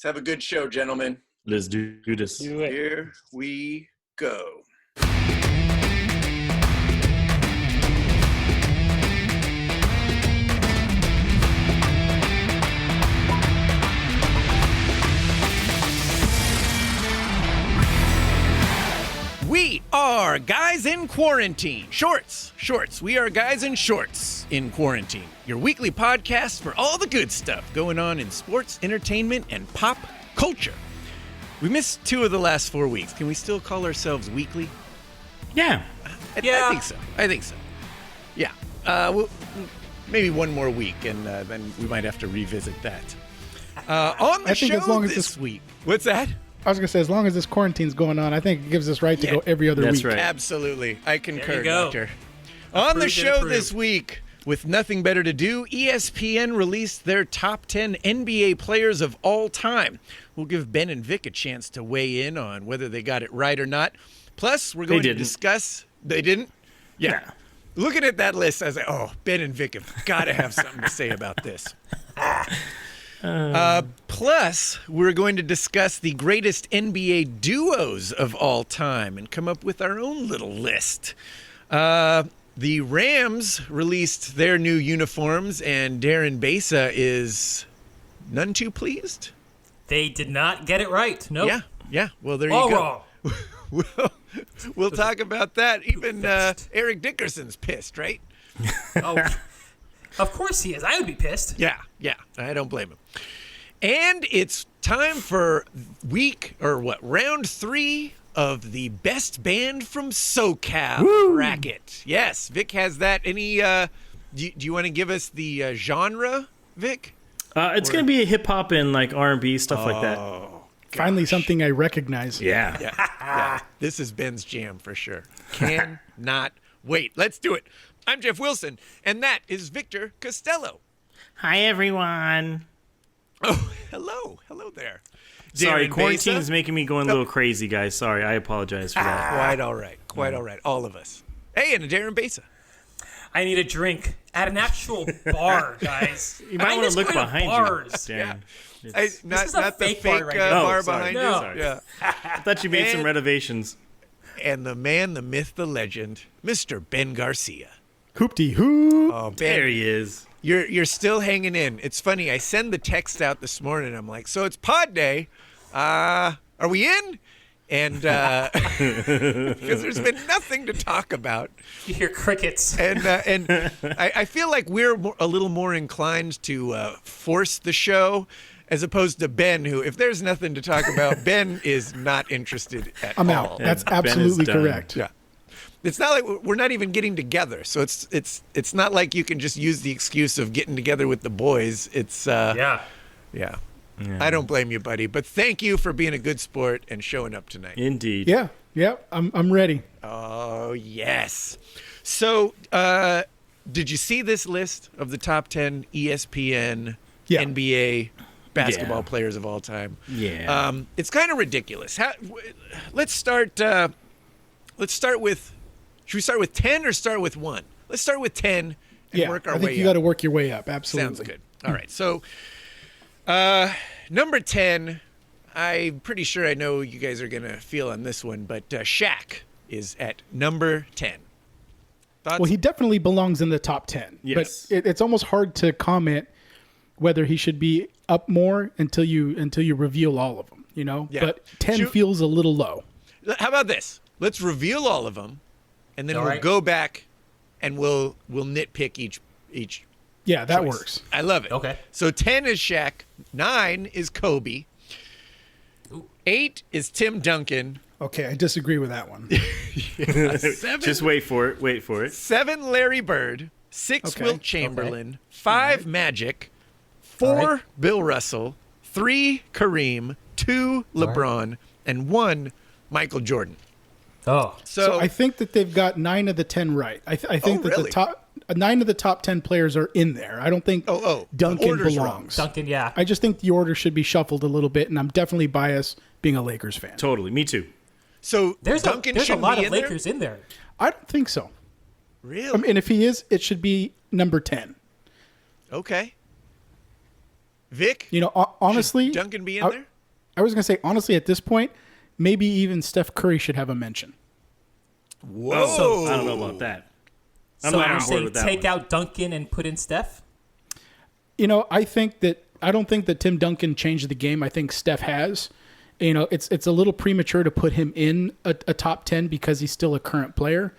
have a good show, gentlemen. Let's do this. Do it. Here we go. We are guys in quarantine. Shorts. We are guys in shorts in quarantine. Your weekly podcast for all the good stuff going on in sports, entertainment, and pop culture. We missed 2 of the last 4 weeks. Can we still call ourselves weekly? Yeah. I think so. Yeah. Maybe one more week, and then we might have to revisit that. On the show as long as this week. What's that? I was going to say, as long as this quarantine's going on, I think it gives us right to go every other That's week. right. Absolutely. I concur, go. Doctor. On the show this week, with nothing better to do, ESPN released their top 10 NBA players of all time. We'll give Ben and Vic a chance to weigh in on whether they got it right or not. Plus, we're going to discuss... They didn't? Yeah. Looking at that list, I was like, oh, Ben and Vic have got to have something to say about this. Plus, we're going to discuss the greatest NBA duos of all time and come up with our own little list. The Rams released their new uniforms, and Darren Besa is none too pleased. They did not get it right. Nope. Yeah. Well, there All you go. wrong. We'll talk about that. Even Eric Dickerson's pissed, right? Oh, of course he is. I would be pissed. Yeah. I don't blame him. And it's time for round 3 of the best band from SoCal bracket. Yes, Vic has that. Any? Do you want to give us the genre, Vic? It's going to be hip hop and like R&B stuff like that. Finally, something I recognize. Yeah. This is Ben's jam for sure. Cannot wait. Let's do it. I'm Jeff Wilson, and that is Victor Costello. Hi, everyone. Oh, hello there. Sorry, Darren quarantine Besa? is making me going a little crazy, guys. Sorry, I apologize for that. Quite all right. All of us. Hey, and a Darren Besa. I need a drink at an actual bar, guys. You might want to look behind bars. you, Darren. Not is a the fake fake bar right now. bar sorry. behind No. you. Sorry. Yeah. I thought you made some And- renovations. And the man, the myth, the legend, Mr. Ben Garcia. Hoop-de-hoop. Oh, Ben, There he is. You're still hanging in. It's funny. I send the text out this morning. I'm like, so it's pod day. Are we in? And because there's been nothing to talk about. You hear crickets. And I feel like we're a little more inclined to force the show as opposed to Ben, who, if there's nothing to talk about, Ben is not interested at I'm all. out. That's Ben is absolutely done. correct. Yeah. It's not like we're not even getting together. So it's not like you can just use the excuse of getting together with the boys. It's Yeah. I don't blame you, buddy. But thank you for being a good sport and showing up tonight. Indeed. Yeah, I'm ready. Oh, yes. So, did you see this list of the top 10 ESPN NBA basketball players of all time? Yeah. It's kind of ridiculous. Let's start with. Should we start with 10 or start with 1? Let's start with 10 and work our I way think you up. got to work your way up. Absolutely. Sounds good. All right. So, number 10, I'm pretty sure I know you guys are going to feel on this one, but Shaq is at number 10. Thoughts? Well, he definitely belongs in the top 10. Yes. But it's almost hard to comment whether he should be up more until you reveal all of them, you know? Yeah. But 10 feels a little low. How about this? Let's reveal all of them, and then All we'll right. go back and we'll nitpick each. Yeah, that choice. works. I love it. Okay. So 10 is Shaq, 9 is Kobe, Ooh. 8 is Tim Duncan, Okay, I disagree with that one. 7, Just wait for it. 7 Larry Bird, 6 Okay. Wilt Chamberlain, 5 Magic, 4 All right. Bill Russell, 3 Kareem, 2 LeBron, and 1 Michael Jordan. Oh. So I think that they've got 9 of the 10 right. I think that really? the top 9 of the top 10 players are in there. I don't think the Duncan order's belongs. Duncan, yeah. I just think the order should be shuffled a little bit, and I'm definitely biased being a Lakers fan. Totally. Me too. So There's Duncan a shouldn't lot be of in Lakers in there. I don't think so. there? Really? I mean, if he is, it should be number 10. Okay. Vic? You know, honestly, Should Duncan be in there? I was going to say, honestly, at this point, maybe even Steph Curry should have a mention. Whoa. So, I don't know about that. I'm So not you're on board saying with that take one. out Duncan and put in Steph? I don't think that Tim Duncan changed the game. I think Steph has. It's a little premature to put him in a top 10 because he's still a current player.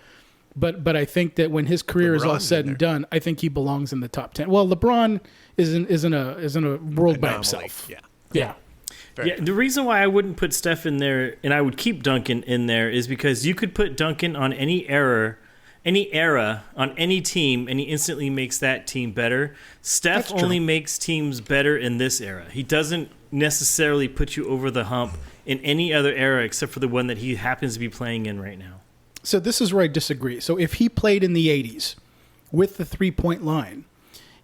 But I think that when his career is all LeBron's said in and done, I think he belongs in the top 10. Well, LeBron isn't a world by Anomaly. himself. Yeah. Yeah. Fair Yeah, enough. the reason why I wouldn't put Steph in there and I would keep Duncan in there is because you could put Duncan on any era on any team, and he instantly makes that team better. Steph That's true. only makes teams better in this era. He doesn't necessarily put you over the hump in any other era except for the one that he happens to be playing in right now. So this is where I disagree. So if he played in the 80s with the 3-point line,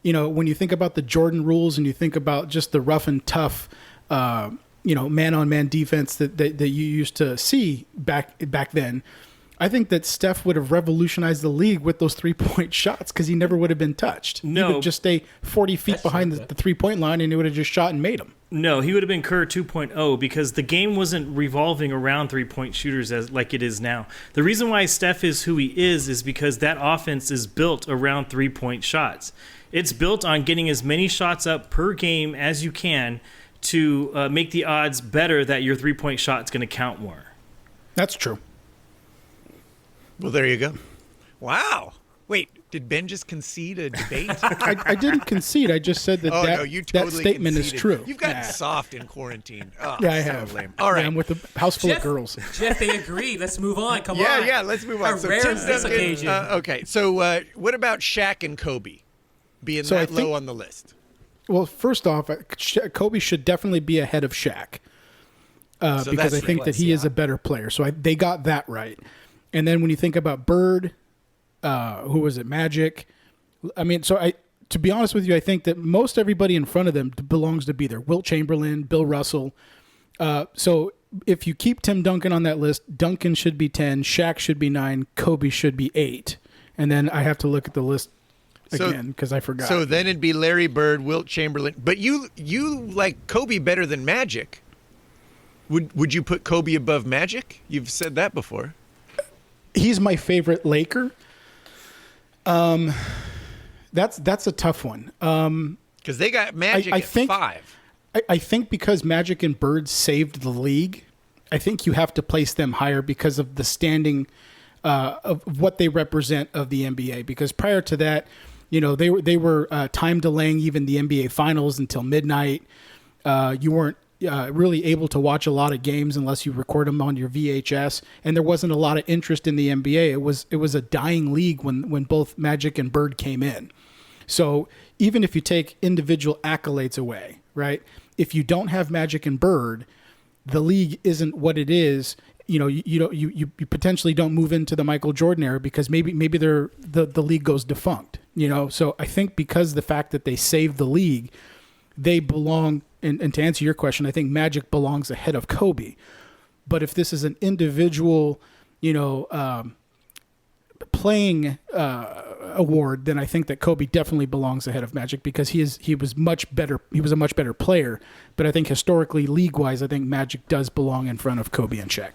when you think about the Jordan rules and you think about just the rough and tough, man-on-man defense that you used to see back then, I think that Steph would have revolutionized the league with those 3-point shots because he never would have been touched. No. He would just stay 40 feet That's behind true, the 3-point line and he would have just shot and made them. No, he would have been Kerr 2.0 because the game wasn't revolving around three-point shooters like it is now. The reason why Steph is who he is because that offense is built around three-point shots. It's built on getting as many shots up per game as you can to make the odds better that your three-point shot is going to count more. That's true. Well, there you go. Wow. Wait, did Ben just concede a debate? I didn't concede. I just said that No, you totally that statement conceded. is true. You've gotten Yeah. soft in quarantine. Oh, Yeah, I so have. lame. All right. Yeah, I'm with a house full of girls. Jeff, they agree. Let's move on. Come on. Yeah, let's move on. How So rare Tim is this Duncan, occasion? okay, so what about Shaq and Kobe being So I that low think- on the list? Well, first off, Kobe should definitely be ahead of Shaq because that's I think right. that he is a better player. So they got that right. And then when you think about Bird, who was it, Magic? I mean, to be honest with you, I think that most everybody in front of them belongs to be there. Wilt Chamberlain, Bill Russell. So if you keep Tim Duncan on that list, Duncan should be 10, Shaq should be 9, Kobe should be 8. And then I have to look at the list again because I forgot. So then it'd be Larry Bird, Wilt Chamberlain. But you like Kobe better than Magic. Would you put Kobe above Magic? You've said that before. He's my favorite Laker. That's a tough one. Because they got Magic I at think- 5. I think because Magic and Bird saved the league, I think you have to place them higher because of the standing of what they represent of the NBA. Because prior to that, they were time delaying even the NBA Finals until midnight. You weren't really able to watch a lot of games unless you record them on your VHS, and there wasn't a lot of interest in the NBA. It was a dying league when both Magic and Bird came in. So even if you take individual accolades away, right? If you don't have Magic and Bird, the league isn't what it is. You potentially don't move into the Michael Jordan era because maybe the league goes defunct. So I think because the fact that they saved the league, they belong. And to answer your question, I think Magic belongs ahead of Kobe. But if this is an individual, playing award, then I think that Kobe definitely belongs ahead of Magic because he was much better. He was a much better player. But I think historically, league-wise, I think Magic does belong in front of Kobe and Shaq.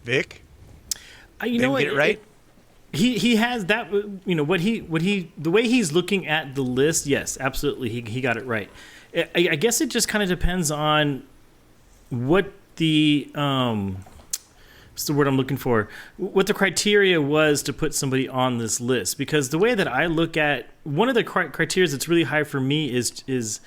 Vic? You Didn't know what? get it right? He has that. The way he's looking at the list. Yes, absolutely, he got it right. I guess it just kind of depends on what the what's the word I'm looking for? What the criteria was to put somebody on this list. Because the way that I look at one of the criteria that's really high for me is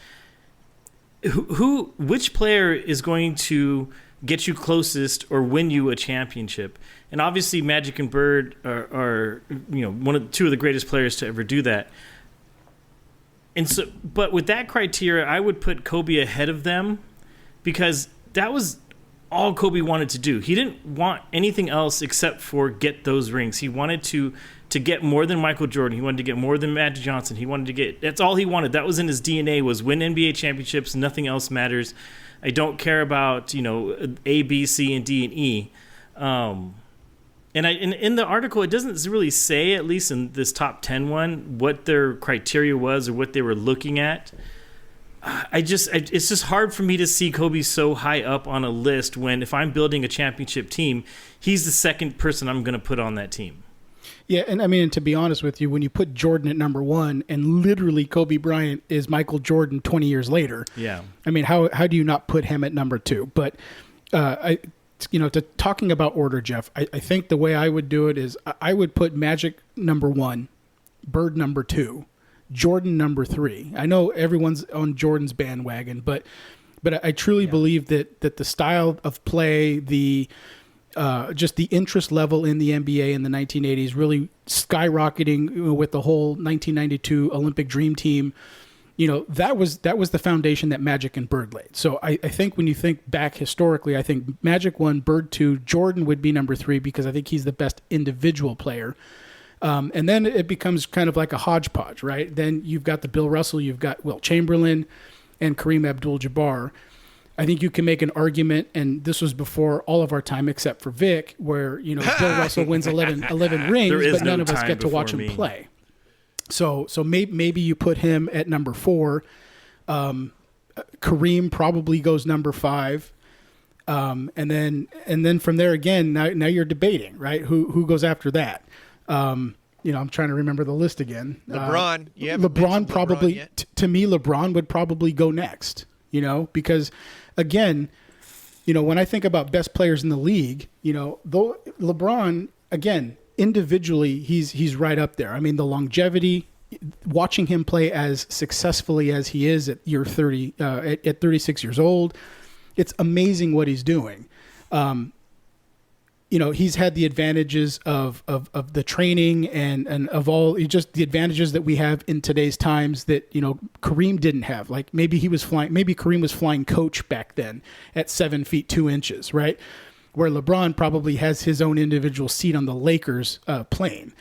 which player is going to get you closest or win you a championship. And obviously Magic and Bird are two of the greatest players to ever do that. And so, but with that criteria, I would put Kobe ahead of them because that was all Kobe wanted to do. He didn't want anything else except for get those rings. He wanted to get more than Michael Jordan. He wanted to get more than Magic Johnson. That's all he wanted. That was in his DNA, was win NBA championships. Nothing else matters. I don't care about, A, B, C, and D, and E. And in the article, it doesn't really say, at least in this top 10 one, what their criteria was or what they were looking at. it's just hard for me to see Kobe so high up on a list when if I'm building a championship team, he's the second person I'm going to put on that team. Yeah, and I mean, to be honest with you, when you put Jordan at number one and literally Kobe Bryant is Michael Jordan 20 years later, yeah. I mean, how do you not put him at number two? But talking about order, Jeff, I think the way I would do it is I would put Magic number one, Bird number two, Jordan number three. I know everyone's on Jordan's bandwagon, but I truly believe that the style of play, just the interest level in the NBA in the 1980s really skyrocketing with the whole 1992 Olympic Dream Team. That was the foundation that Magic and Bird laid. So I think when you think back historically, I think Magic 1, Bird 2, Jordan would be number 3 because I think he's the best individual player. And then it becomes kind of like a hodgepodge, right? Then you've got the Bill Russell, you've got Wilt Chamberlain and Kareem Abdul-Jabbar. I think you can make an argument, and this was before all of our time except for Vic, where Bill Russell wins 11 rings, but none of us get to watch him play. So maybe you put him at number 4. Kareem probably goes number 5, and then from there again. Now you're debating, right? Who goes after that? I'm trying to remember the list again. LeBron. LeBron probably. To me, LeBron would probably go next. Because again, when I think about best players in the league, though LeBron, again, individually, he's right up there. I mean, the longevity, watching him play as successfully as he is at year 30, at 36 years old, it's amazing what he's doing. He's had the advantages of the training and of all just the advantages that we have in today's times that, Kareem didn't have. Like maybe Kareem was flying coach back then at 7 feet 2 inches, right? Where LeBron probably has his own individual seat on the Lakers plane,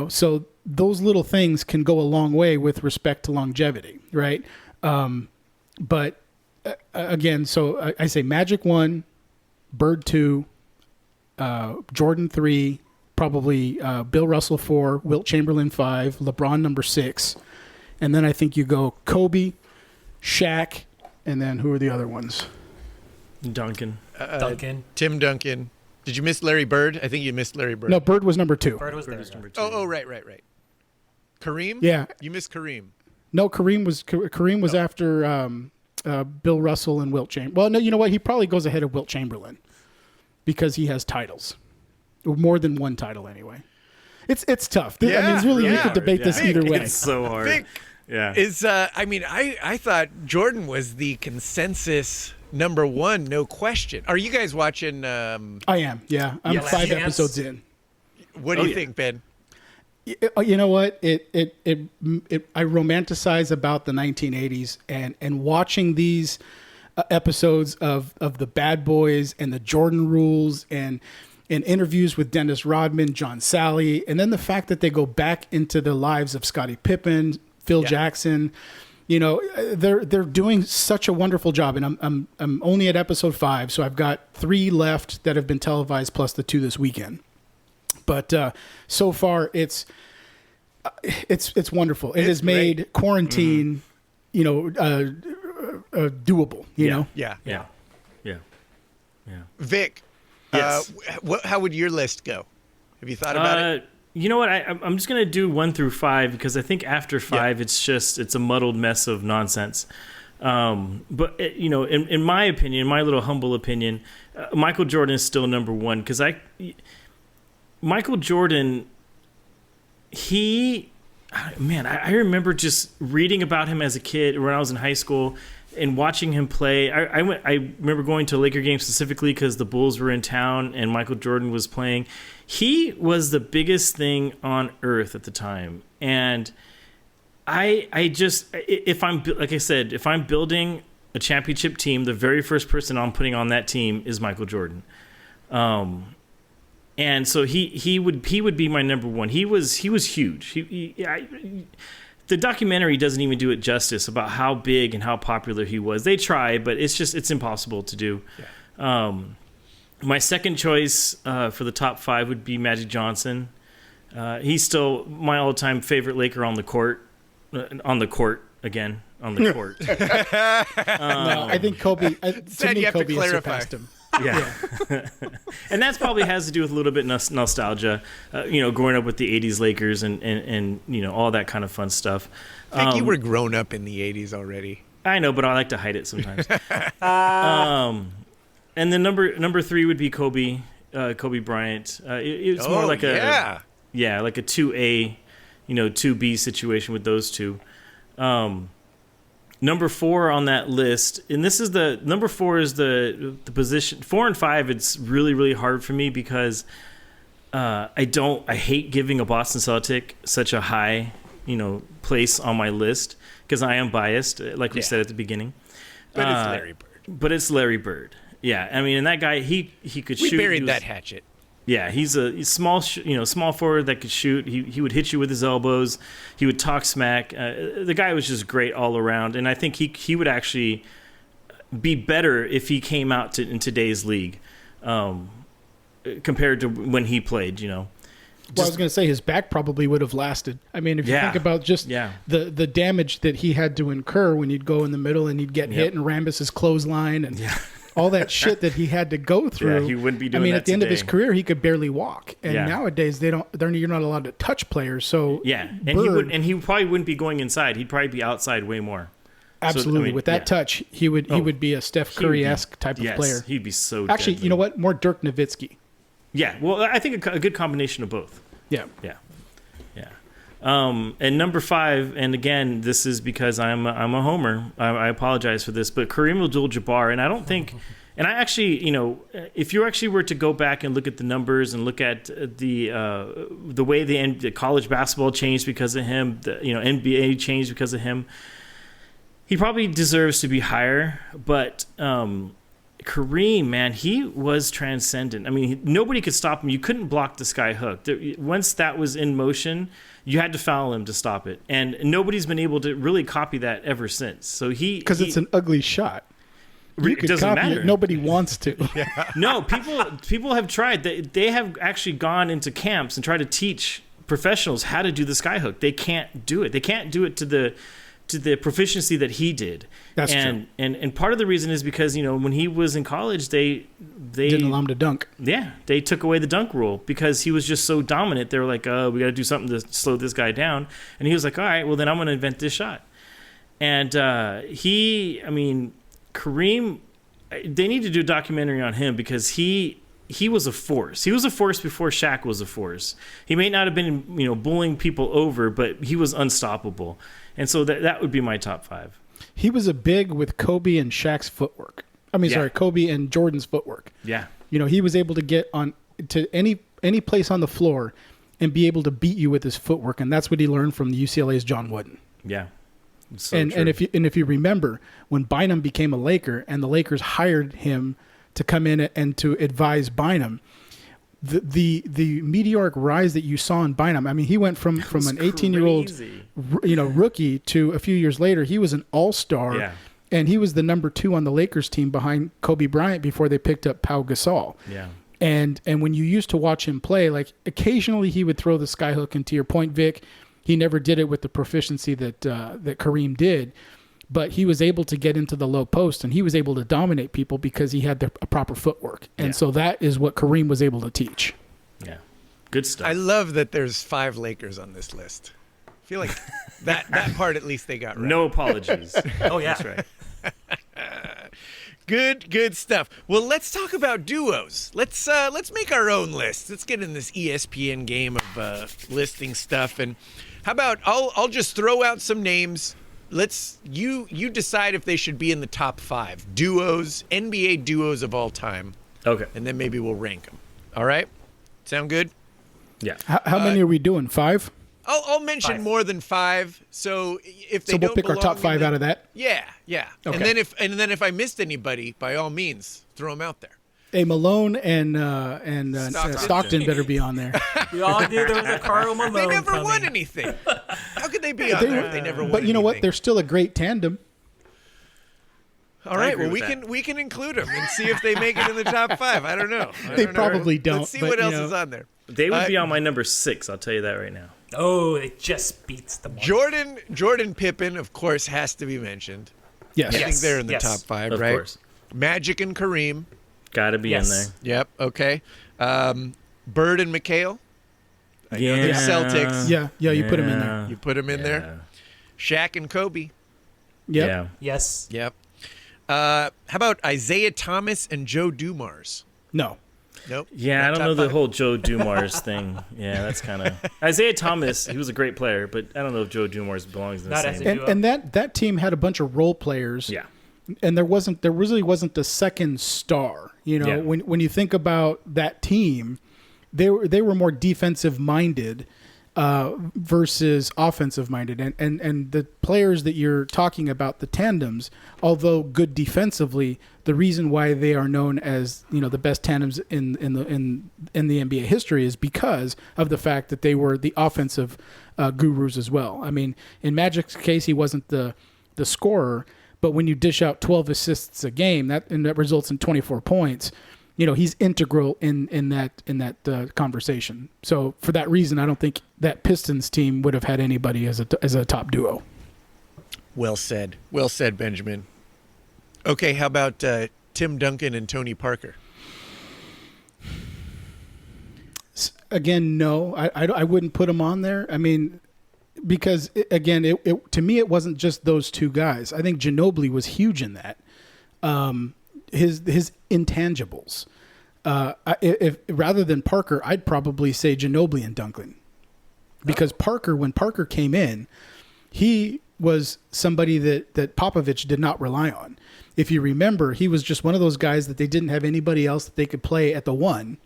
so those little things can go a long way with respect to longevity, right? But again, so I say Magic 1, Bird 2, Jordan 3, probably Bill Russell 4, Wilt Chamberlain 5, LeBron number 6, and then I think you go Kobe, Shaq, and then who are the other ones? Duncan. Tim Duncan. Did you miss Larry Bird? I think you missed Larry Bird. No, Bird was number 2. Bird was number 2. Oh, right. Kareem? Yeah. You missed Kareem. No, Kareem was after Bill Russell and Wilt Chamberlain. Well, no, you know what? He probably goes ahead of Wilt Chamberlain because he has titles, more than one title anyway. It's tough. I mean, it's really you could debate this either way. It's so hard. Vic is I thought Jordan was the consensus number 1, no question. Are you guys watching? I am. Yeah, I'm 5 episodes in. What do you think, Ben? You know what? I romanticize about the 1980s and watching these episodes of the Bad Boys and the Jordan Rules and interviews with Dennis Rodman, John Sally, and then the fact that they go back into the lives of Scottie Pippen, Phil Jackson. They're doing such a wonderful job, and I'm only at episode 5, so I've got 3 left that have been televised plus the 2 this weekend. But so far, it's wonderful. It has made quarantine, doable. You know. Yeah. Vic, yes. How would your list go? Have you thought about it? You know what? I'm just gonna do 1 through 5 because I think after 5, it's a muddled mess of nonsense. But in my opinion, my little humble opinion, Michael Jordan is still number 1 because Michael Jordan, I remember just reading about him as a kid when I was in high school and watching him play. I remember going to a Laker game specifically because the Bulls were in town and Michael Jordan was playing. He was the biggest thing on earth at the time. And if I'm building a championship team, the very first person I'm putting on that team is Michael Jordan. And so he would be my number 1. He was huge. The documentary doesn't even do it justice about how big and how popular he was. They try, but it's impossible to do. Yeah. My second choice for the top 5 would be Magic Johnson. He's still my all-time favorite Laker on the court. Again, on the court. No, I think Kobe. To me, you have to Kobe has clarify. surpassed him. Yeah. And that's probably has to do with a little bit nostalgia, growing up with the 80s Lakers and all that kind of fun stuff. I think you were grown up in the 80s already. I know, but I like to hide it sometimes. And then number 3 would be Kobe Bryant. It's more like a 2A, 2B situation with those two. Number 4 on that list, and this is number 4 is the position. 4 and 5, it's really, really hard for me because I hate giving a Boston Celtic such a high, place on my list because I am biased, like we said at the beginning. But it's Larry Bird. But it's Larry Bird. Yeah, I mean, and that guy, he could shoot. We buried that hatchet. Yeah, he's small forward that could shoot. He would hit you with his elbows. He would talk smack. The guy was just great all around, and I think he would actually be better if he came out in today's league, compared to when he played. Well, I was going to say his back probably would have lasted. I mean, if you think about just the damage that he had to incur when he'd go in the middle and he'd get hit and Rambus's clothesline and all that shit that he had to go through. Yeah, he wouldn't be doing that. I mean, at the end of his today. career, he could barely walk. And nowadays, you're not allowed to touch players. So and he probably wouldn't be going inside. He'd probably be outside way more. Absolutely, so, with that touch, he would be a Steph Curry-esque type of player. He'd be so. Actually, deadly. you know what? More Dirk Nowitzki. Yeah, well, I think a good combination of both. Yeah. And number 5, and again, this is because I'm a homer. I apologize for this, but Kareem Abdul-Jabbar, and I don't think, and I actually, if you actually were to go back and look at the numbers and look at the way the college basketball changed because of him, NBA changed because of him, he probably deserves to be higher, but. Kareem, man, he was transcendent. I mean, nobody could stop him. You couldn't block the sky hook. Once that was in motion, you had to foul him to stop it. And nobody's been able to really copy that ever since. So because it's an ugly shot. You it doesn't matter. It. Nobody wants to. No, people have tried. They have actually gone into camps and tried to teach professionals how to do the sky hook. They can't do it. They can't do it to the proficiency that he did. That's true. And part of the reason is because, when he was in college, they didn't allow him to dunk. Yeah, they took away the dunk rule because he was just so dominant. They were like, oh, we got to do something to slow this guy down. And he was like, all right, well, then I'm going to invent this shot. And Kareem, they need to do a documentary on him because he was a force. He was a force before Shaq was a force. He may not have been, bullying people over, but he was unstoppable. And so that would be my top 5. He was a big with Kobe and Shaq's footwork. Kobe and Jordan's footwork. Yeah. He was able to get on to any place on the floor and be able to beat you with his footwork, and that's what he learned from the UCLA's John Wooden. Yeah. So if you remember when Bynum became a Laker and the Lakers hired him to come in and to advise Bynum, the meteoric rise that you saw in Bynum. I mean, he went from an 18-year-old rookie to a few years later he was an all-star. Yeah. And he was the number 2 on the Lakers team behind Kobe Bryant before they picked up Pau Gasol. Yeah. And when you used to watch him play, like occasionally he would throw the skyhook. And to your point, Vic, he never did it with the proficiency that Kareem did. But he was able to get into the low post, and he was able to dominate people because he had a proper footwork. And so that is what Kareem was able to teach. Yeah. Good stuff. I love that there's 5 Lakers on this list. I feel like that part at least they got right. No apologies. Oh, yeah. That's right. Good stuff. Well, let's talk about duos. Let's make our own list. Let's get in this ESPN game of listing stuff. And how about I'll just throw out some names. You decide if they should be in the top 5 duos, NBA duos of all time. Okay. And then maybe we'll rank them. All right? Sound good? Yeah. How many are we doing? 5? I'll mention 5. More than 5. So if they we'll don't pick our belong top 5 out of that. Yeah. Okay. And then if I missed anybody, by all means, throw them out there. Hey, Malone and Stockton better be on there. We all knew there was a Karl Malone They never coming. won anything. How could they be on there if they never won But you know what? anything? They're still a great tandem. All right, agree well with we can include them and see if they make it in the top 5. I don't know. They probably don't, Let's see but, what you else know. is on there. They would be on my number 6, I'll tell you that right now. Oh, it just beats the mark. Jordan Pippen, of course, has to be mentioned. Yes. I think they're in the top 5, Of right? course. Magic and Kareem. Got to be in there. Yep. Okay. Bird and McHale. I know Yeah. they're Celtics. Yeah, you put him in there. You put them in there. Shaq and Kobe. Yep. Yeah. Yes. Yep. How about Isaiah Thomas and Joe Dumars? No. Nope. Yeah, Not I don't top know the 5. whole Joe Dumars thing. Yeah, that's kind of Isaiah Thomas. He was a great player, but I don't know if Joe Dumars belongs in the Not as same. a- And that team had a bunch of role players. Yeah, And there really wasn't the second star. You know, Yeah. when you think about that team, they were more defensive minded versus offensive minded. And the players that you're talking about, the tandems, although good defensively, the reason why they are known as, you know, the best tandems in the NBA history is because of the fact that they were the offensive gurus as well. I mean, in Magic's case, he wasn't the scorer, but when you dish out 12 assists a game, that results in 24 points. You know, he's integral in that conversation. So for that reason, I don't think that Pistons team would have had anybody as a top duo. Well said. Well said, Benjamin. Okay, how about Tim Duncan and Tony Parker? Again, no, I wouldn't put him on there. I mean, because to me, it wasn't just those two guys. I think Ginobili was huge in that. His intangibles. If rather than Parker, I'd probably say Ginobili and Duncan, because when Parker came in, he was somebody that Popovich did not rely on. If you remember, he was just one of those guys that they didn't have anybody else that they could play at the one.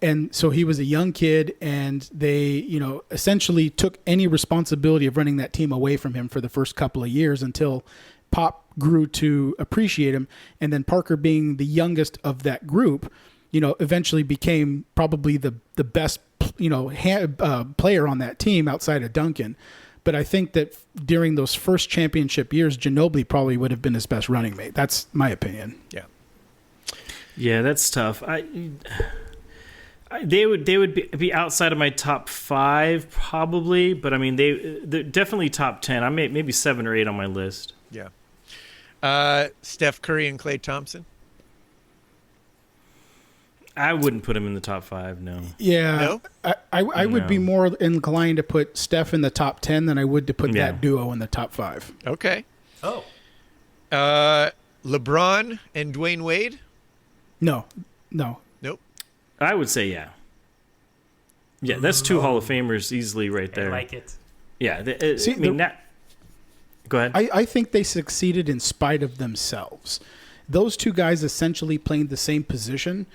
And so he was a young kid, and they, you know, essentially took any responsibility of running that team away from him for the first couple of years until Pop grew to appreciate him. And then Parker, being the youngest of that group, you know, eventually became probably the best, you know, player on that team outside of Duncan. But I think that during those first championship years, Ginobili probably would have been his best running mate. That's my opinion. Yeah. yeah, that's tough. They would be outside of my top 5 probably, but I mean they're definitely top 10. I maybe 7 or 8 on my list. Yeah. Steph Curry and Klay Thompson? I wouldn't put him in the top 5. No. Yeah, No? I would be more inclined to put Steph in the top 10 than I would to put Yeah. that duo in the top 5. Okay. Oh. LeBron and Dwayne Wade? No. Nope. I would say yeah. Yeah, that's 2 Hall of Famers easily right I there. like it. Yeah. See, Go ahead. I think they succeeded in spite of themselves. Those two guys essentially played the same position,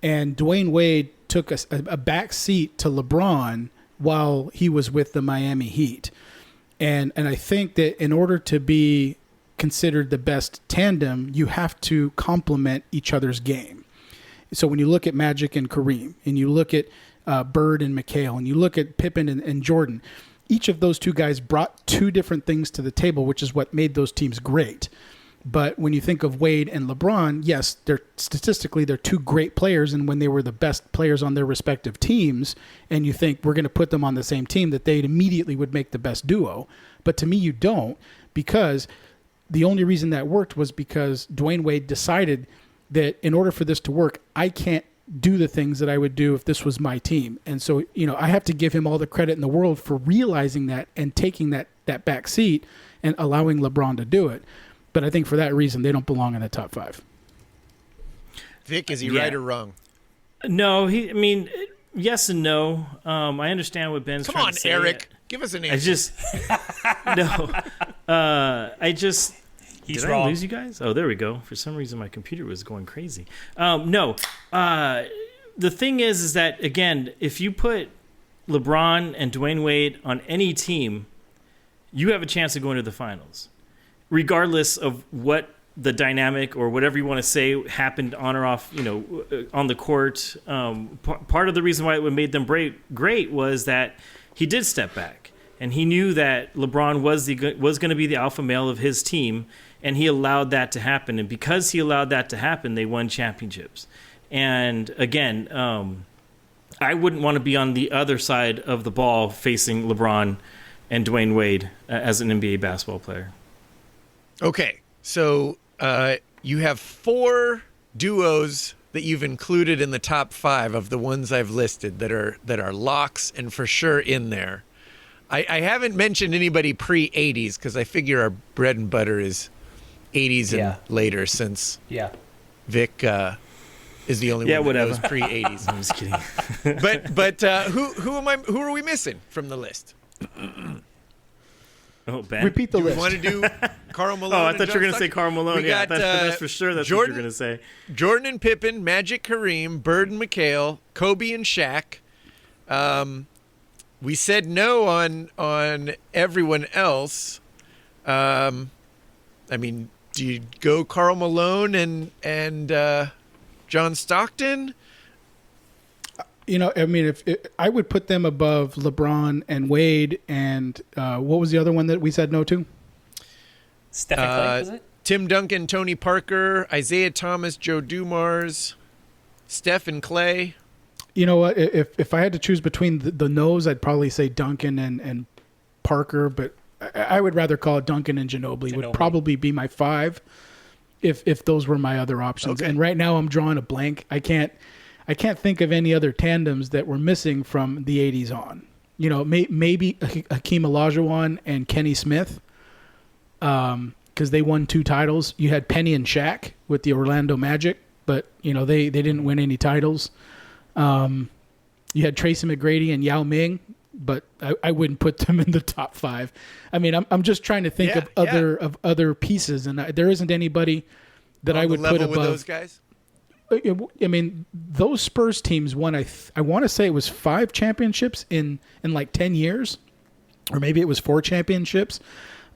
and Dwayne Wade took a back seat to LeBron while he was with the Miami Heat. And I think that in order to be considered the best tandem, you have to complement each other's game. So when you look at Magic and Kareem, and you look at Bird and McHale, and you look at Pippen and Jordan, each of those two guys brought 2 different things to the table, which is what made those teams great. But when you think of Wade and LeBron, yes, they're 2 great players, and when they were the best players on their respective teams, and you think we're going to put them on the same team, that they immediately would make the best duo. But to me, you don't, because the only reason that worked was because Dwayne Wade decided that in order for this to work, I can't do the things that I would do if this was my team. And so, you know, I have to give him all the credit in the world for realizing that and taking that back seat and allowing LeBron to do it. But I think for that reason, they don't belong in the top 5. Vic, is he right or wrong? No, yes and no. I understand what Ben's Come trying on, to say. Eric. Give us an answer. He's Did wrong. I lose you guys? Oh, there we go. For some reason, my computer was going crazy. No. The thing is that, again, if you put LeBron and Dwayne Wade on any team, you have a chance of going to the finals, regardless of what the dynamic or whatever you want to say happened on or off, on the court. Part of the reason why it made them great was that he did step back, and he knew that LeBron was going to be the alpha male of his team, and he allowed that to happen. And because he allowed that to happen, they won championships. And again, I wouldn't want to be on the other side of the ball facing LeBron and Dwayne Wade as an NBA basketball player. Okay, so you have 4 duos that you've included in the top 5 of the ones I've listed that are locks and for sure in there. I haven't mentioned anybody pre-'80s because I figure our bread and butter is 80s and later, since Vic is the only one that knows pre-'80s. I'm just kidding. But who are we missing from the list? Oh, Ben. Repeat the Do we list. want to do Karl Malone? Oh, I and thought you were going to say Karl Malone. We got, that's for sure. That's Jordan, what you're going to say. Jordan and Pippen, Magic, Kareem, Bird and McHale, Kobe and Shaq. We said no on everyone else. I mean, do you go Karl Malone and John Stockton? I mean, if I would put them above LeBron and Wade, and what was the other one that we said no to? Stephen Clay, was it? Tim Duncan, Tony Parker, Isaiah Thomas, Joe Dumars, Steph and Clay. You know what? If I had to choose between the no's, I'd probably say Duncan and Parker, but I would rather call it Duncan and Ginobili. Would probably be my 5 if those were my other options. Okay. And right now I'm drawing a blank. I can't think of any other tandems that were missing from the 80s on. Maybe Hakeem Olajuwon and Kenny Smith, because they won 2 titles. You had Penny and Shaq with the Orlando Magic, but they didn't win any titles. You had Tracy McGrady and Yao Ming, but I wouldn't put them in the top 5. I mean, I'm just trying to think of other pieces, and there isn't anybody that I would put above with those guys. I mean, those Spurs teams won. I want to say it was 5 championships in like 10 years, or maybe it was 4 championships.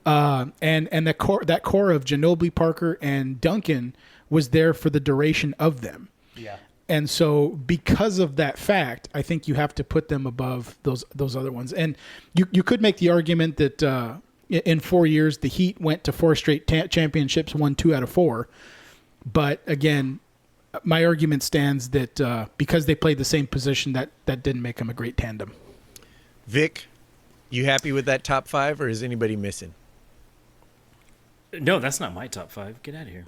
And that core of Ginobili, Parker, and Duncan was there for the duration of them. Yeah. And so, because of that fact, I think you have to put them above those other ones. And you could make the argument that in 4 years, the Heat went to 4 straight championships, won 2 out of 4. But again, my argument stands that because they played the same position, that didn't make them a great tandem. Vic, you happy with that top 5, or is anybody missing? No, that's not my top 5. Get out of here.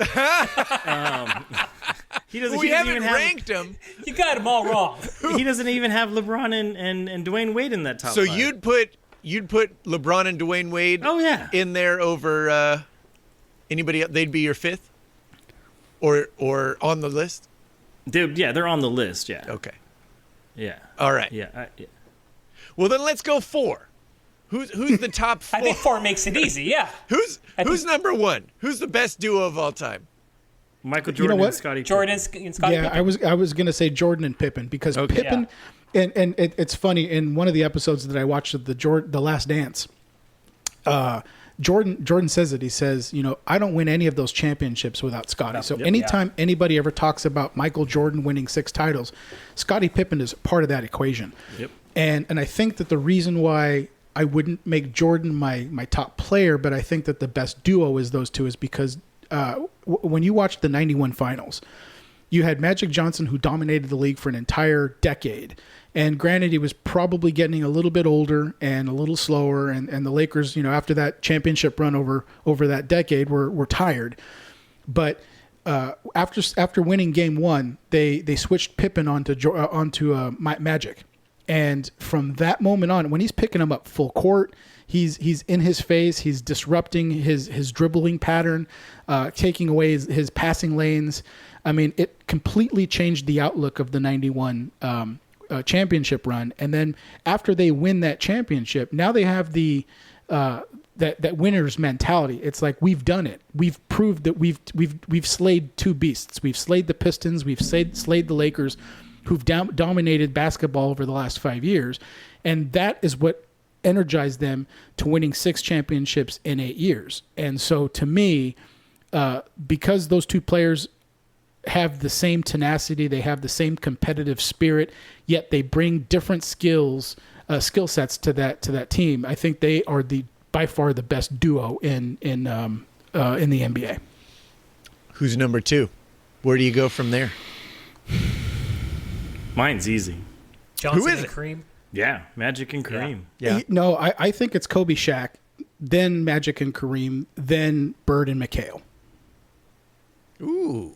He doesn't. We he doesn't haven't even ranked them. You got them all wrong. He doesn't even have LeBron and Dwayne Wade in that top 5. So you'd put LeBron and Dwayne Wade in there over anybody else? They'd be your 5th? Or on the list? They're on the list, yeah. Okay. Yeah. All right. Yeah. Well, then let's go 4. Who's the top 4? I think 4 makes it easy, yeah. Who's number 1? Who's the best duo of all time? Michael Jordan and Scottie Jordan and Scottie Yeah, Pippen. I was going to say Jordan and Pippen, because Pippen, and it's funny, in one of the episodes that I watched of the Last Dance, Jordan says it. He says, I don't win any of those championships without Scottie. So anytime anybody ever talks about Michael Jordan winning 6 titles, Scottie Pippen is part of that equation. Yep. And I think that the reason why I wouldn't make Jordan my top player, but I think that the best duo is those two, is because when you watch the 91 finals, you had Magic Johnson, who dominated the league for an entire decade. And granted, he was probably getting a little bit older and a little slower. And the Lakers, after that championship run over that decade, were tired. But after winning Game 1, they switched Pippen onto Magic. And from that moment on, when he's picking him up full court, he's in his face, he's disrupting his dribbling pattern, taking away his passing lanes. I mean, it completely changed the outlook of the 91 championship run. And then after they win that championship, now they have the that winner's mentality. It's like, we've done it. We've proved that we've slayed 2 beasts. We've slayed the Pistons. We've slayed the Lakers, who've dominated basketball over the last 5 years. And that is what energized them to winning 6 championships in 8 years. And so to me, because those 2 players have the same tenacity, they have the same competitive spirit, yet they bring different skill sets to that team, I think they are by far the best duo in the NBA. Who's number 2? Where do you go from there? Mine's easy. Johnson is and it? Kareem. Yeah, Magic and Kareem. Yeah. No, I think it's Kobe, Shaq, then Magic and Kareem, then Bird and McHale. Ooh.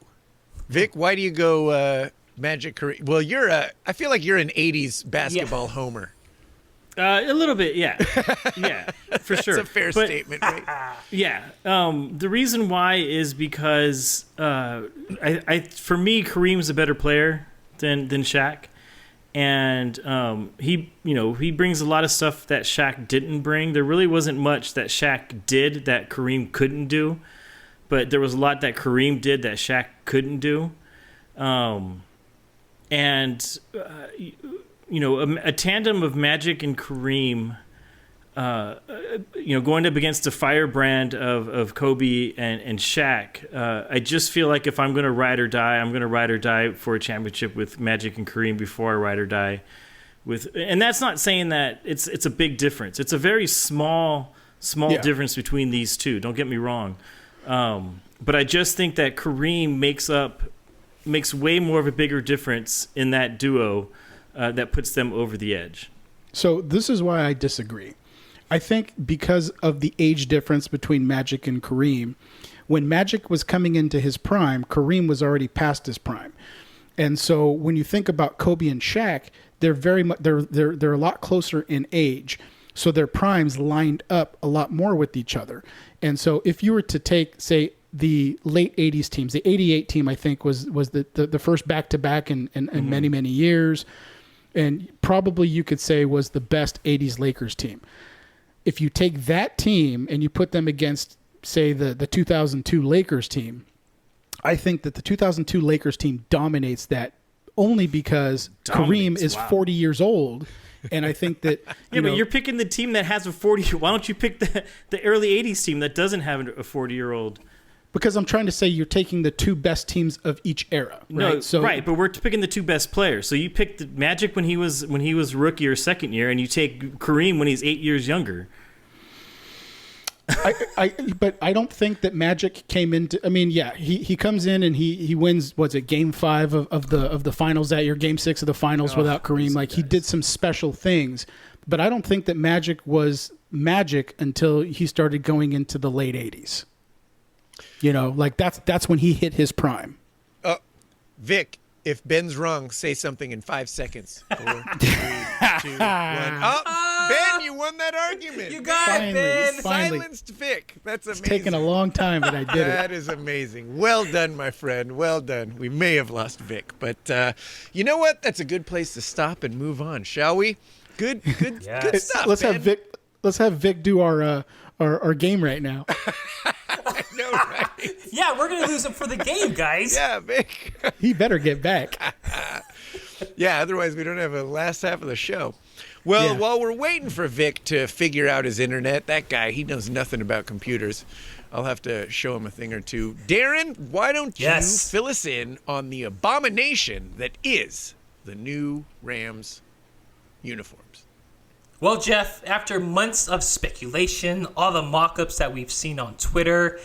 Vic, why do you go Magic Kareem? Well, I feel like you're an 80s basketball homer. A little bit, yeah. Yeah, for sure. That's a fair statement, right? Yeah. The reason why is because for me, Kareem's a better player than Shaq. And he brings a lot of stuff that Shaq didn't bring. There really wasn't much that Shaq did that Kareem couldn't do, but there was a lot that Kareem did that Shaq couldn't do. A tandem of Magic and Kareem, going up against the firebrand of Kobe and Shaq, I just feel like if I'm going to ride or die, I'm going to ride or die for a championship with Magic and Kareem before I ride or die with. And that's not saying that it's a big difference. It's a very small difference between these two. Don't get me wrong. But I just think that Kareem makes way more of a bigger difference in that duo that puts them over the edge. So this is why I disagree. I think because of the age difference between Magic and Kareem, when Magic was coming into his prime, Kareem was already past his prime. And so when you think about Kobe and Shaq, they're very much they're a lot closer in age. So their primes lined up a lot more with each other. And so if you were to take, say, the late 80s teams, the 88 team, I think, was the first back-to-back in many, many years. And probably you could say was the best 80s Lakers team. If you take that team and you put them against, say, the 2002 Lakers team, I think that the 2002 Lakers team dominates that only because Kareem is 40 years old. And I think that... but you're picking the team that has a 40... Why don't you pick the early 80s team that doesn't have a 40-year-old... Because I'm trying to say you're taking the two best teams of each era, right? No, right, but we're picking the two best players. So you picked the Magic when he was rookie or second year, and you take Kareem when he's 8 years younger. But I don't think that Magic came into. I mean, yeah, he comes in and he wins. What's it? Game 5 of the finals that year. Game 6 of the finals without Kareem. Like he did some special things, but I don't think that Magic was Magic until he started going into the late 80s. Like that's when he hit his prime. Vic, if Ben's wrong, say something in 5 seconds. 4, 3, 2, 1. Oh, Ben, you won that argument. You got it, Ben. Finally. Silenced Vic. That's amazing. It's taken a long time, but I did it. That is amazing. Well done, my friend. Well done. We may have lost Vic, but you know what? That's a good place to stop and move on, shall we? Good stuff. Let's have Vic do our game right now. I know, right? Yeah, we're going to lose him for the game, guys. Yeah, Vic. He better get back. Yeah, otherwise we don't have a last half of the show. Well, while we're waiting for Vic to figure out his internet, that guy, he knows nothing about computers. I'll have to show him a thing or two. Darren, why don't you fill us in on the abomination that is the new Rams uniforms? Well, Jeff, after months of speculation, all the mock-ups that we've seen on Twitter,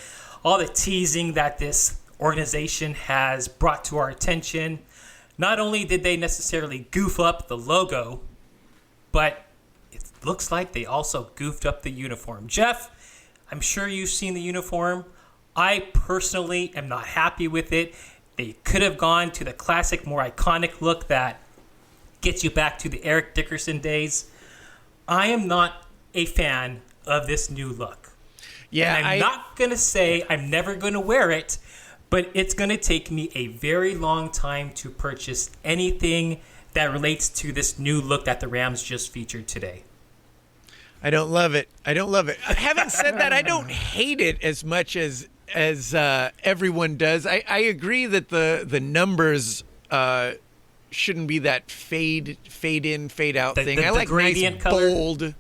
all the teasing that this organization has brought to our attention, not only did they necessarily goof up the logo, but it looks like they also goofed up the uniform. Jeff, I'm sure you've seen the uniform. I personally am not happy with it. They could have gone to the classic, more iconic look that gets you back to the Eric Dickerson days. I am not a fan of this new look. Yeah, and I'm not going to say I'm never going to wear it, but it's going to take me a very long time to purchase anything that relates to this new look that the Rams just featured today. I don't love it. Having said that, I don't hate it as much as everyone does. I agree that the numbers shouldn't be that fade in, fade out thing. I like nice, color. Bold,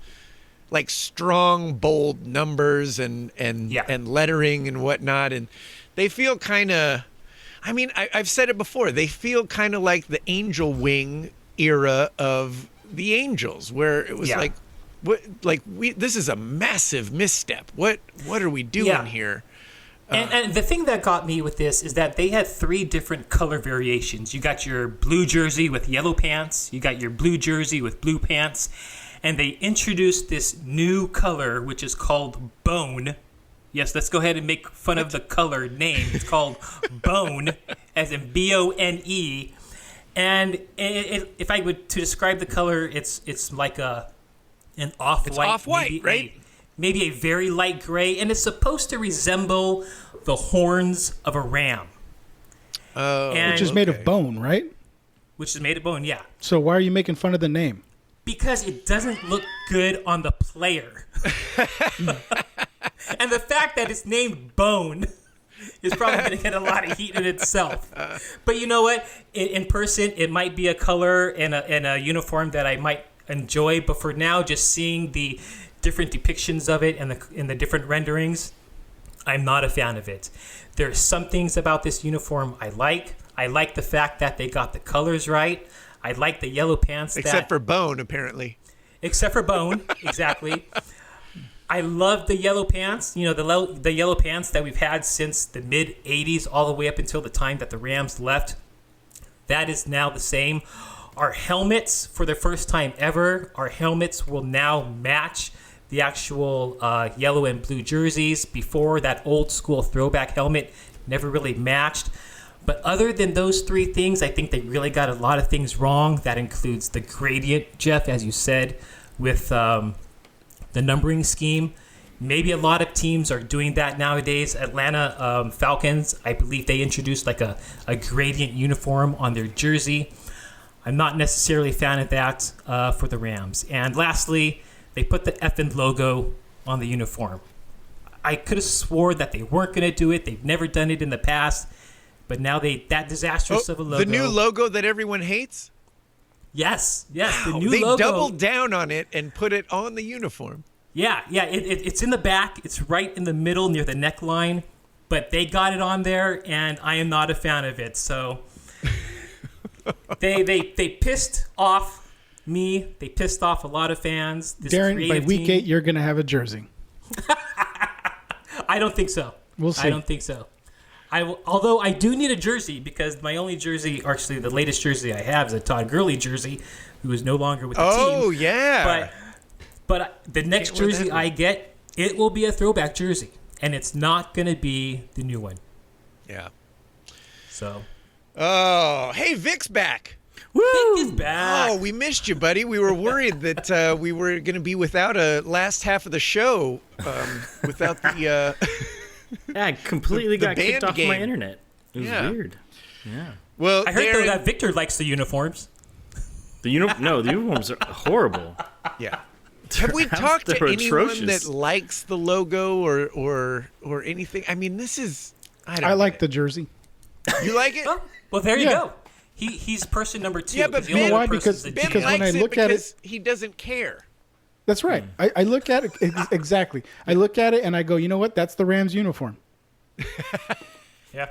like strong, bold numbers and lettering and whatnot. And they feel kind of, I mean, I've said it before, they feel kind of like the Angel Wing era of the Angels, where it was this is a massive misstep. What are we doing here? And the thing that got me with this is that they had 3 different color variations. You got your blue jersey with yellow pants. You got your blue jersey with blue pants. And they introduced this new color, which is called bone. Yes, let's go ahead and make fun of the color name. It's called bone, as in B-O-N-E. And if I would to describe the color, it's like an off-white. It's off-white, right? Maybe a very light gray, and it's supposed to resemble the horns of a ram. Oh, Which is made of bone, right? Which is made of bone, yeah. So why are you making fun of the name? Because it doesn't look good on the player. And the fact that it's named Bone is probably going to get a lot of heat in itself. But you know what? In person, it might be a color and a uniform that I might enjoy. But for now, just seeing the different depictions of it and the different renderings, I'm not a fan of it. There's some things about this uniform I like. I like the fact that they got the colors right. I like the yellow pants. Except for Bone, apparently. Except for Bone, exactly. I love the yellow pants. You know, the yellow pants that we've had since the mid-'80s all the way up until the time that the Rams left. That is now the same. Our helmets, for the first time ever, our helmets will now match the actual yellow and blue jerseys. Before, that old school throwback helmet never really matched. But other than those 3 things, I think they really got a lot of things wrong. That includes the gradient, Jeff, as you said, with the numbering scheme. Maybe a lot of teams are doing that nowadays. Atlanta Falcons, I believe they introduced like a gradient uniform on their jersey. I'm not necessarily a fan of that for the Rams. And lastly, they put the effing logo on the uniform. I could have swore that they weren't going to do it. They've never done it in the past. But now that disastrous of a logo. The new logo that everyone hates? Yes, Wow, the new they logo. doubled down on it and put it on the uniform. Yeah, it's in the back. It's right in the middle near the neckline. But they got it on there, and I am not a fan of it. So they pissed off me. They pissed off a lot of fans. This Darren, by week 8, you're going to have a jersey. I don't think so. We'll see. I don't think so. Although I do need a jersey, because my only jersey, actually the latest jersey I have is a Todd Gurley jersey, who is no longer with the team. Oh, yeah. But the next jersey I get, it will be a throwback jersey, and it's not going to be the new one. Yeah. So. Oh, hey, Vic's back. Woo! Vic is back. Oh, we missed you, buddy. We were worried that we were going to be without a last half of the show, without the... Yeah, I completely got kicked off game. my internet. It was weird. Yeah. Well, I heard though that Victor likes the uniforms. The uniforms are horrible. Yeah. Have we talked to They're anyone atrocious. that likes the logo or anything? I mean, this is... I like the jersey. You like it? Oh, well, there you go. He's person number 2. Yeah, but the Ben, only why? person Because- that Ben because when likes I it look at because he doesn't care. That's right. I look at it exactly. I look at it and I go, you know what? That's the Rams uniform. Yeah.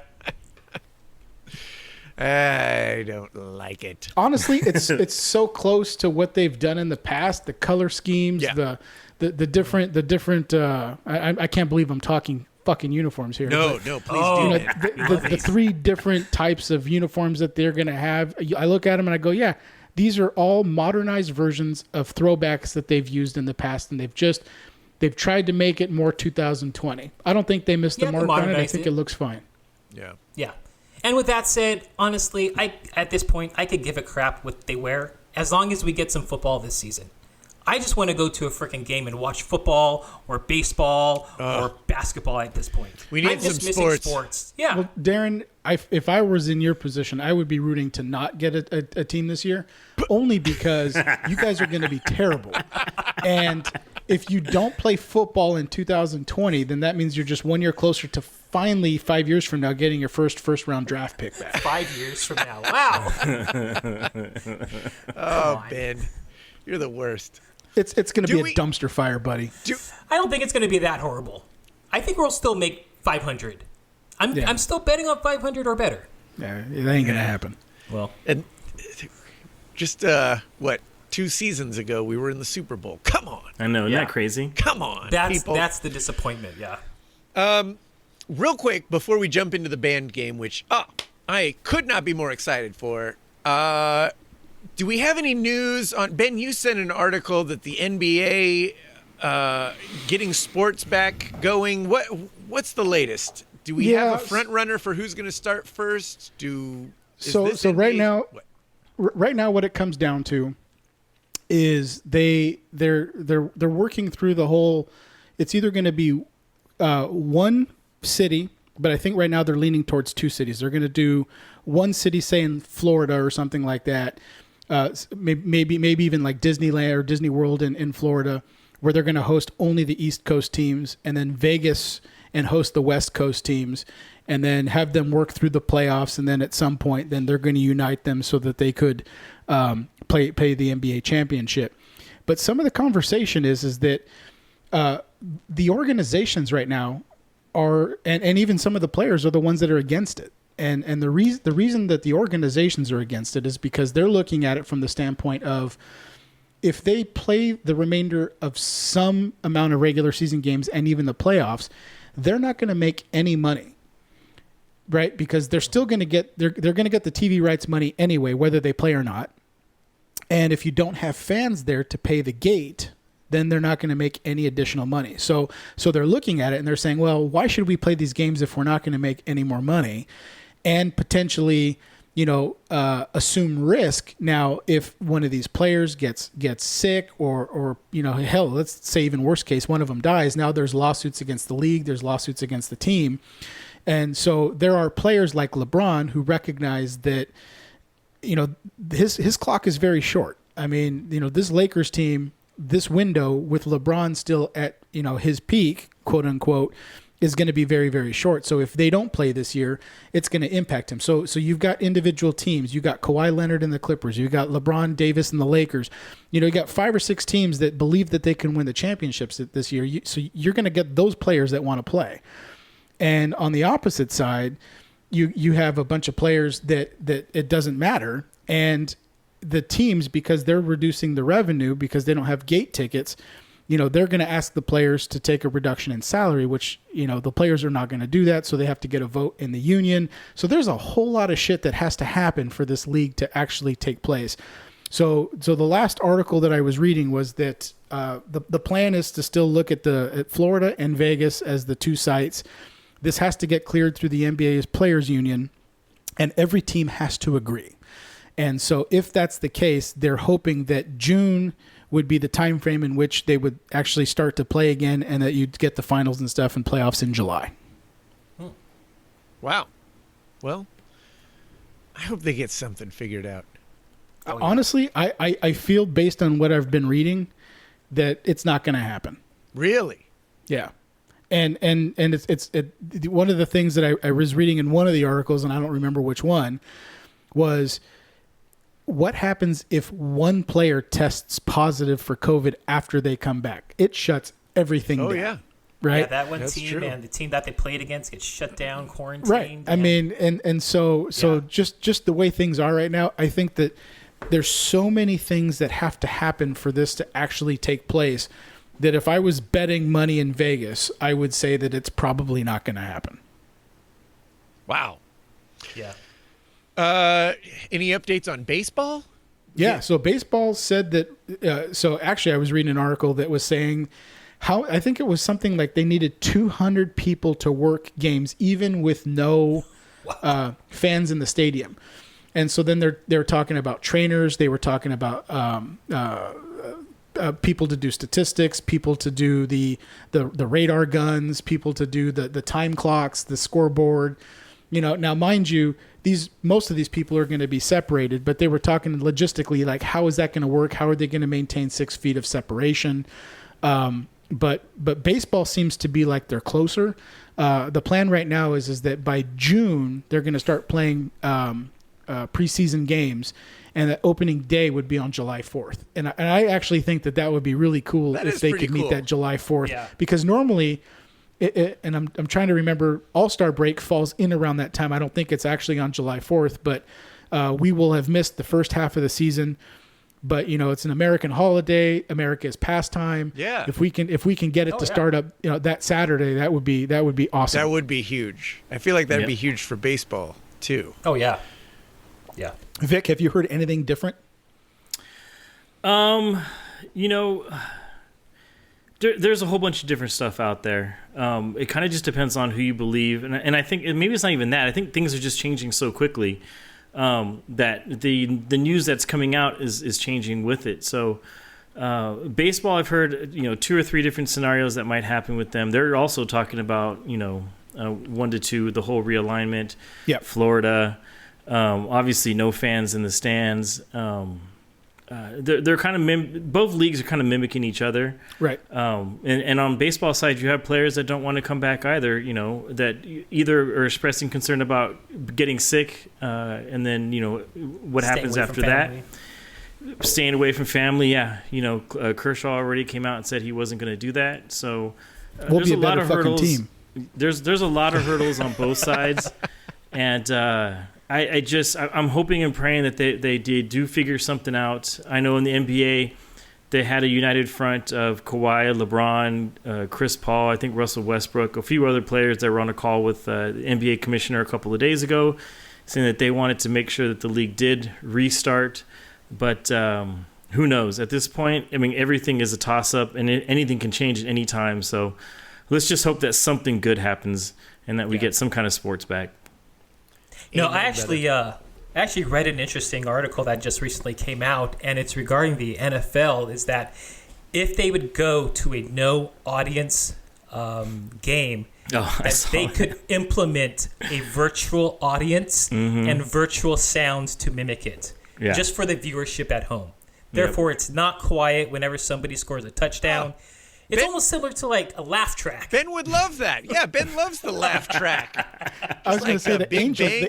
I don't like it. Honestly, it's so close to what they've done in the past. The color schemes, Yeah. the different. I can't believe I'm talking fucking uniforms here. No, but, please Oh, do. yeah. the 3 different types of uniforms that they're going to have. I look at them and I go, yeah, these are all modernized versions of throwbacks that they've used in the past, and they've tried to make it more 2020. I don't think they missed the Yeah, they mark on it. I modernized think it. it looks fine. Yeah. Yeah. And with that said, honestly, at this point, I could give a crap what they wear as long as we get some football this season. I just want to go to a freaking game and watch football or baseball or basketball at this point. We need I'm just some missing sports. Yeah. Well, Darren, if I was in your position, I would be rooting to not get a team this year, only because you guys are going to be terrible. And if you don't play football in 2020, then that means you're just 1 year closer to finally 5 years from now getting your first round draft pick back. 5 years from now. Wow. Oh, Ben, you're the worst. It's going to Do be we- a dumpster fire, buddy. I don't think it's going to be that horrible. I think we'll still make 500. I'm still betting on 500 or better. Yeah, it ain't going to happen. Well, And just 2 seasons ago, we were in the Super Bowl. Come on, I know, isn't Yeah. that crazy? come on, that's people. the disappointment. Yeah. real quick, before we jump into the band game, which I could not be more excited for, do we have any news on... Ben, you sent an article that the NBA getting sports back going. What's the latest? Do we have a front runner for who's going to start first? So right now, what it comes down to is they're working through the whole. It's either going to be one city, but I think right now they're leaning towards two cities. They're going to do one city, say in Florida or something like that. Maybe even like Disneyland or Disney World in Florida, where they're going to host only the East Coast teams, and then Vegas and host the West Coast teams, and then have them work through the playoffs, and then at some point, then they're going to unite them so that they could play the NBA championship. But some of the conversation is that the organizations right now are, and even some of the players are the ones that are against it. And the reason that the organizations are against it is because they're looking at it from the standpoint of, if they play the remainder of some amount of regular season games and even the playoffs, they're not going to make any money, right? Because they're still going to get they're going to get the TV rights money anyway, whether they play or not. And if you don't have fans there to pay the gate, then they're not going to make any additional money. So they're looking at it and they're saying, well, why should we play these games if we're not going to make any more money, and potentially, assume risk. Now, if one of these players gets sick or hell, let's say even worst case, one of them dies, now there's lawsuits against the league, there's lawsuits against the team. And so there are players like LeBron who recognize that, his clock is very short. I mean, this Lakers team, this window with LeBron still at, his peak, quote unquote, is going to be very, very short. So if they don't play this year, it's going to impact him. So you've got individual teams. You got Kawhi Leonard and the Clippers. You got LeBron Davis and the Lakers. You got 5 or 6 teams that believe that they can win the championships this year. So you're going to get those players that want to play. And on the opposite side, you have a bunch of players that it doesn't matter. And the teams, because they're reducing the revenue because they don't have gate tickets, they're going to ask the players to take a reduction in salary, which, the players are not going to do that. So they have to get a vote in the union. So there's a whole lot of shit that has to happen for this league to actually take place. So the last article that I was reading was that the plan is to still look at Florida and Vegas as the two sites. This has to get cleared through the NBA's players union, and every team has to agree. And so if that's the case, they're hoping that June would be the time frame in which they would actually start to play again, and that you'd get the finals and stuff and playoffs in July. Wow. Well, I hope they get something figured out. Honestly, I feel, based on what I've been reading, that it's not going to happen. Really? Yeah. And it's one of the things that I was reading in one of the articles, and I don't remember which one, was what happens if one player tests positive for COVID after they come back? It shuts everything down. Oh, yeah. Right? Yeah, that one That's team true. And the team that they played against gets shut down, quarantined. Right. I mean, and so just the way things are right now, I think that there's so many things that have to happen for this to actually take place, that if I was betting money in Vegas, I would say that it's probably not going to happen. Wow. Yeah. Any updates on baseball? Yeah. So baseball said that. So actually, I was reading an article that was saying how, I think it was something like they needed 200 people to work games, even with no fans in the stadium. And so then they're talking about trainers. They were talking about people to do statistics, people to do the radar guns, people to do the time clocks, the scoreboard. Now mind you, most of these people are going to be separated, but they were talking logistically, like, how is that going to work? How are they going to maintain 6 feet of separation? But baseball seems to be like they're closer. The plan right now is that by June they're going to start playing preseason games, and the opening day would be on July 4th. And I actually think that would be really cool if they could meet that July 4th, because normally. And I'm trying to remember, All-Star break falls in around that time. I don't think it's actually on July 4th, but we will have missed the first half of the season. But it's an American holiday. America is pastime. Yeah. If we can get it to start up, that Saturday, that would be awesome. That would be huge. I feel like that'd be huge for baseball too. Oh yeah. Yeah. Vic, have you heard anything different? There's a whole bunch of different stuff out there. It kind of just depends on who you believe, and I think maybe it's not even that. I think things are just changing so quickly that the news that's coming out is changing with it. So baseball, I've heard 2 or 3 different scenarios that might happen with them. They're also talking about 1 to 2, the whole realignment. Yeah, Florida, obviously no fans in the stands. They're kind of both leagues are kind of mimicking each other, right? And on baseball side, you have players that don't want to come back either. That either are expressing concern about getting sick, and then what happens after that. Staying away from family, yeah. Kershaw already came out and said he wasn't going to do that. So we'll there's be a lot of hurdles. Team. There's a lot of hurdles on both sides, and I'm hoping and praying that they do figure something out. I know in the NBA, they had a united front of Kawhi, LeBron, Chris Paul, I think Russell Westbrook, a few other players that were on a call with the NBA commissioner a couple of days ago, saying that they wanted to make sure that the league did restart. But who knows? At this point, I mean, everything is a toss-up, and anything can change at any time. So let's just hope that something good happens and that we get some kind of sports back. I actually read an interesting article that just recently came out, and it's regarding the NFL, is that if they would go to a no audience game, that they could implement a virtual audience and virtual sounds to mimic it, just for the viewership at home. Therefore, it's not quiet whenever somebody scores a touchdown. It's almost similar to like a laugh track. Ben would love that. Yeah, Ben loves the laugh track. I was going to say the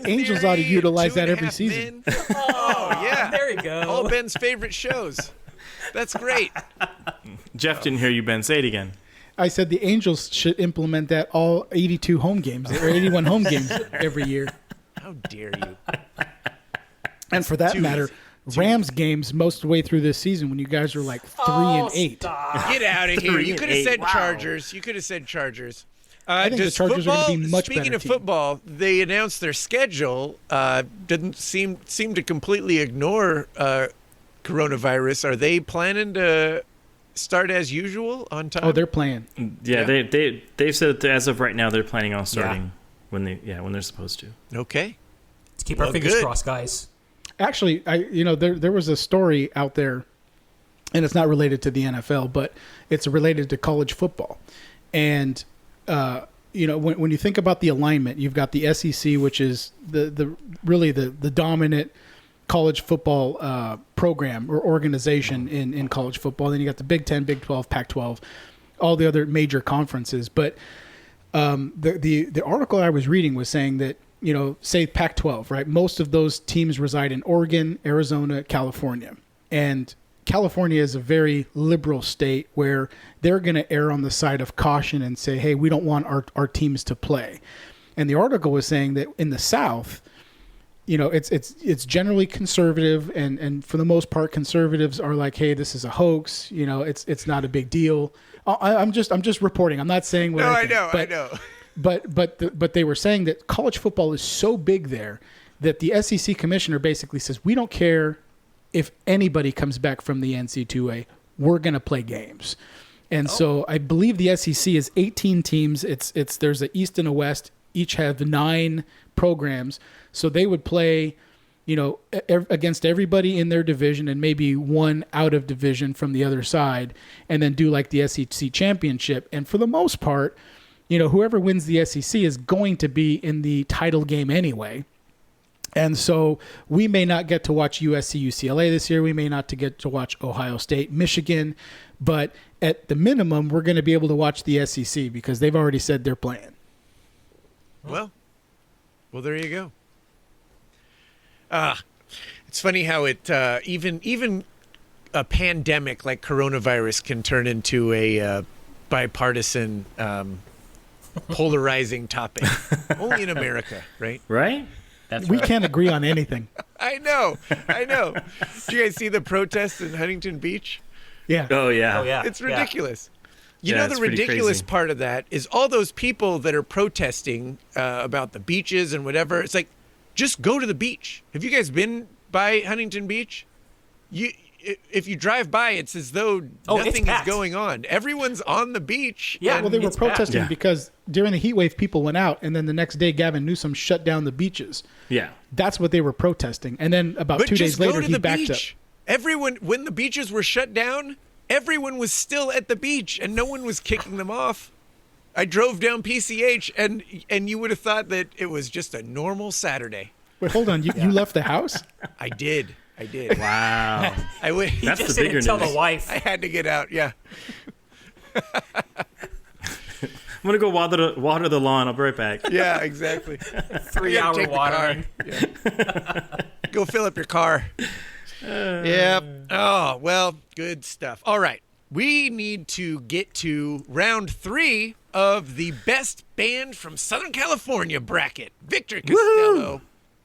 Angels ought to utilize that every season. Oh, yeah. There you go. All Ben's favorite shows. That's great. Jeff didn't hear you, Ben. Say it again. I said the Angels should implement that all 82 home games or 81 home games every year. How dare you? And for that matter, Rams games most of the way through this season when you guys are like 3-8. Stop. Get out of here. You could have said 3-8. Chargers. You could have said Chargers. I think the Chargers are going to be much better. Speaking of football, they announced their schedule. Didn't seem to completely ignore coronavirus. Are they planning to start as usual on time? Oh, they're playing. Yeah, they've said that as of right now they're planning on starting when they're supposed to. Okay. Let's keep our fingers crossed, guys. Actually, there was a story out there, and it's not related to the NFL, but it's related to college football. And when you think about the alignment, you've got the SEC, which is the dominant college football program or organization in college football. Then you got the Big 10, Big 12, Pac-12, all the other major conferences. But the article I was reading was saying that, say Pac-12, right? Most of those teams reside in Oregon, Arizona, California. And California is a very liberal state where they're going to err on the side of caution and say, hey, we don't want our teams to play. And the article was saying that in the South, it's generally conservative, and for the most part, conservatives are like, hey, this is a hoax. It's not a big deal. I'm just reporting. I'm not saying what I think. I know. But they were saying that college football is so big there that the SEC commissioner basically says, we don't care if anybody comes back from the NC2A, we're going to play games. And so I believe the SEC is 18 teams. There's an East and a West, each have 9 programs. So they would play, against everybody in their division and maybe one out of division from the other side, and then do like the SEC championship. And for the most part, whoever wins the SEC is going to be in the title game anyway. And so we may not get to watch USC, UCLA this year. We may not get to watch Ohio State, Michigan. But at the minimum, we're going to be able to watch the SEC because they've already said they're playing. Well, there you go. It's funny how it even a pandemic like coronavirus can turn into a bipartisan polarizing topic. Only in America, right? Right? That's We right. can't agree on anything. I know. Did you guys see the protests in Huntington Beach? Yeah. Oh yeah. Oh yeah, It's ridiculous. You Yeah, know, it's the pretty ridiculous crazy. part of that is all those people that are protesting about the beaches and whatever. It's like, just go to the beach. Have you guys been by Huntington Beach? If you drive by, it's as though it's nothing is packed. going on. Everyone's on the beach. Yeah. and- Well, they were It's bad. protesting Yeah. because during the heat wave, people went out, and then the next day, Gavin Newsom shut down the beaches. Yeah. That's what they were protesting. And then about but 2 just days later, go to he the backed beach. Everyone, when the beaches were shut down, everyone was still at the beach, and no one was kicking them off. I drove down PCH, and you would have thought that it was just a normal Saturday. up. Wait, hold on. You left the house? I did. Wow. I would. He That's just the bigger didn't tell news. the wife. I had to get out. Yeah. I'm gonna go water the lawn. I'll be right back. Yeah. Exactly. 3-hour Take the watering. car. Yeah. Go fill up your car. Yep. Oh well. Good stuff. All right. We need to get to round 3 of the best band from Southern California bracket. Victor Costello,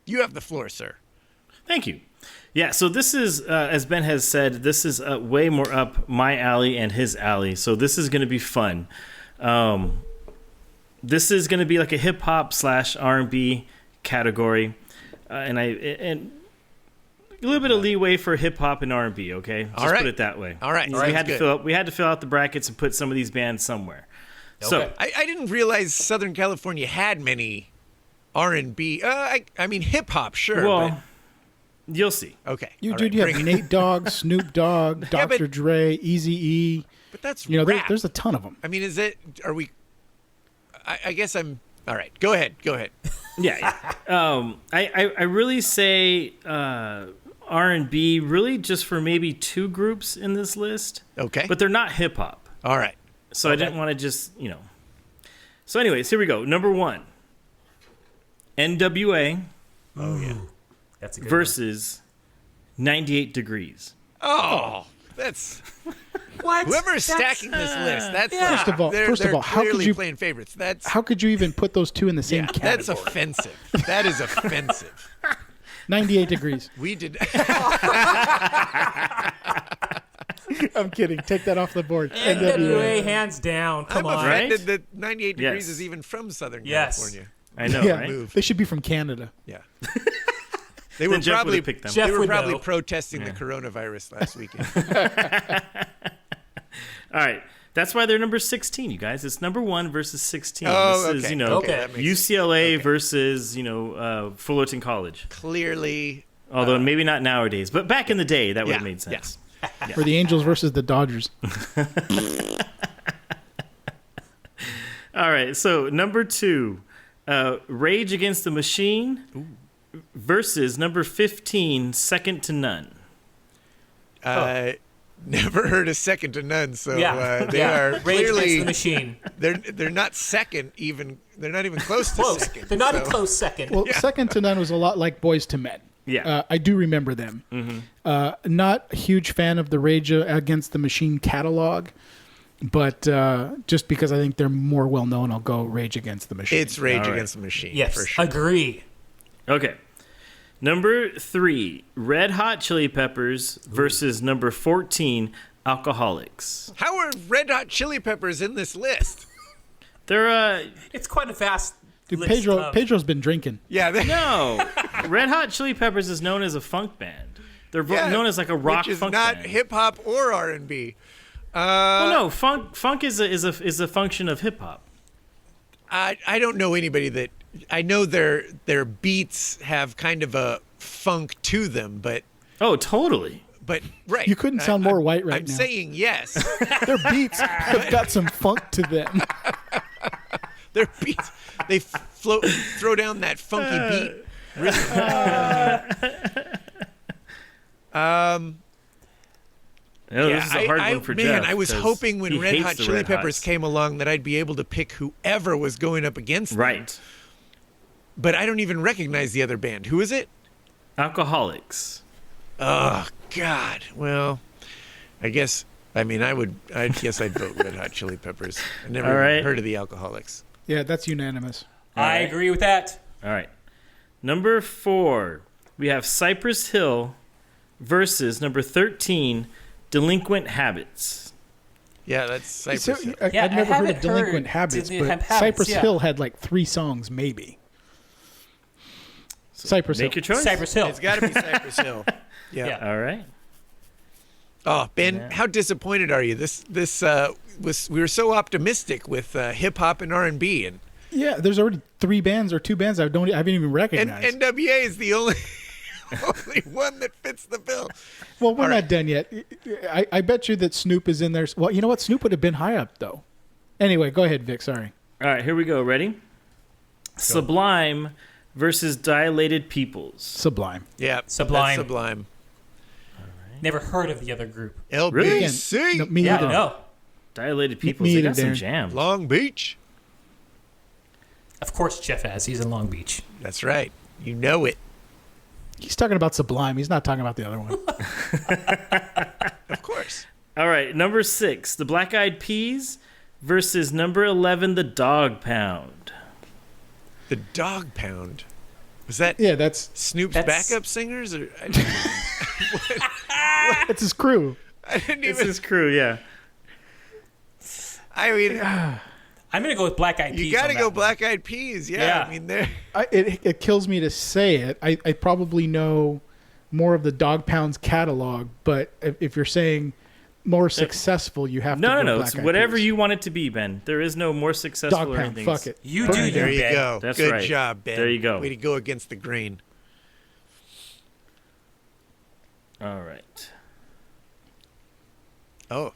you have the floor, sir. Thank you. Yeah, so this is, as Ben has said, this is way more up my alley and his alley. So this is going to be fun. This is going to be like a hip hop / R&B category, and a little bit of leeway for hip hop and R&B. Okay, just All right. put it that way. All right. we Sounds had good. to fill out the brackets and put some of these bands somewhere. So Okay. I didn't realize Southern California had many R&B. I mean hip hop, sure. well, you'll see. but, okay. You all dude, right, you bring have it. Nate Dogg, Snoop Dogg, Yeah, but- Dr. Dre, Eazy-E. But that's You know, rap. there's a ton of them. I mean, is it? Are we? I guess I'm. All right. Go ahead. Yeah. I really say R&B really just for maybe 2 groups in this list. Okay. But they're not hip hop. All right. So I didn't want to just, So anyways, here we go. Number 1. NWA Oh yeah. That's a good versus 98 Degrees. Oh, that's one. What? whoever's That's- stacking this list. That's Yeah. First of all, how could clearly you- playing favorites? That's How could you even put those two in the same yeah, category? that's offensive. That is offensive. 98 degrees. We did. I'm kidding. Take that off the board. NWA hands down. Come I'm on. offended Right? that 98 degrees Yes. is even from Southern Yes. California. I know, Yeah, right? Move. they should be from Canada. Yeah. They were Then Jeff probably would've picked them. Jeff they were would probably know. protesting the coronavirus last weekend. All right. That's why they're number 16, you guys. It's number 1 versus 16. Oh, this is, okay. Okay. that makes sense. UCLA versus, Fullerton College. Clearly, Although maybe not nowadays, but back in the day, that would have yeah, made sense. Or the Angels versus the Dodgers. All right, so number 2, Rage Against the Machine versus number 15, Second to None. never heard a second to none. So Yeah. they yeah. are Rage clearly Against the Machine. they're not second even. They're not even close to Close. second. They're not a so- close second. Well, Second to None was a lot like Boys to Men. Yeah. I do remember them. Not a huge fan of the Rage Against the Machine catalog, but just because I think they're more well known, I'll go Rage Against the Machine. It's Rage All right. Against the Machine. yes. for sure. Agree. Okay. Number 3, Red Hot Chili Peppers versus number 14, Alcoholics. How are Red Hot Chili Peppers in this list? They're It's quite a vast Dude, list of- Pedro's been drinking. Yeah, no. Red Hot Chili Peppers is known as a funk band. They're known as like a rock which is funk not band. hip hop or R&B. Well, no, funk is a function of hip hop. I don't know anybody that I know their beats have kind of a funk to them, but Oh, totally. right. You couldn't sound more white right I'm now. saying yes. Their beats have got some funk to them. Their beats they throw down that funky beat. No, this is a hard one for Jeff. I was 'cause hoping when he Red hates Hot the Chili Red Peppers Hots. came along that I'd be able to pick whoever was going up against them. Right. But I don't even recognize the other band. Who is it? Alcoholics. Oh God. Well, I guess. I mean, I guess I'd vote Red Hot Chili Peppers. I never All even right. heard of the Alcoholics. Yeah, that's unanimous. I agree with that. All right. Number 4, we have Cypress Hill versus number 13, Delinquent Habits. Yeah, that's Cypress Hill. I've Yeah, I never heard haven't of Delinquent heard Habits, Delinquent but Habits, Cypress yeah. Hill had like 3 songs, maybe. Cypress Hill. Make your choice. Cypress Hill. It's got to be Cypress Hill. Yeah. Yeah. All right. Oh, Ben, Yeah. how disappointed are you? This was we were so optimistic with hip hop and R&B, and Yeah, there's already 3 bands or 2 bands I haven't even recognized. NWA is the only one that fits the bill. Well, we're All not right. done yet. I bet you that Snoop is in there. Well, you know what? Snoop would have been high up, though. Anyway, go ahead, Vic. Sorry. All right, here we go. Ready? Sublime versus Dilated Peoples. Sublime. Yeah, Sublime. That's Sublime. Never heard of the other group. LBC, Again, no, me Yeah, either. no. Dilated Peoples. me They either, got some Darren. jams. Long Beach. Of course, Jeff has. He's in Long Beach. That's right. You know it. He's talking about Sublime. He's not talking about the other one. Of course. All right, number 6, the Black Eyed Peas versus number 11, the Dog Pound. The Dog Pound. Was that Yeah, that's Snoop's That's- backup singers? Or it's his crew. I didn't It's even. his crew, yeah. I mean, I'm going to go with Black Eyed Peas. you got to on that go one. Black Eyed Peas. Yeah, Yeah. I mean they're. It kills me to say it. I probably know more of the Dog Pound's catalog, but if you're saying more successful, you have to No, go no, Black it's Eyed whatever Peas. you want it to be, Ben. There is no more successful Dog or Pound, anything. fuck it. You Burn do it you, There down. you Ben. go. That's Good right. job, Ben. There you go. Way to go against the grain. All right. Oh,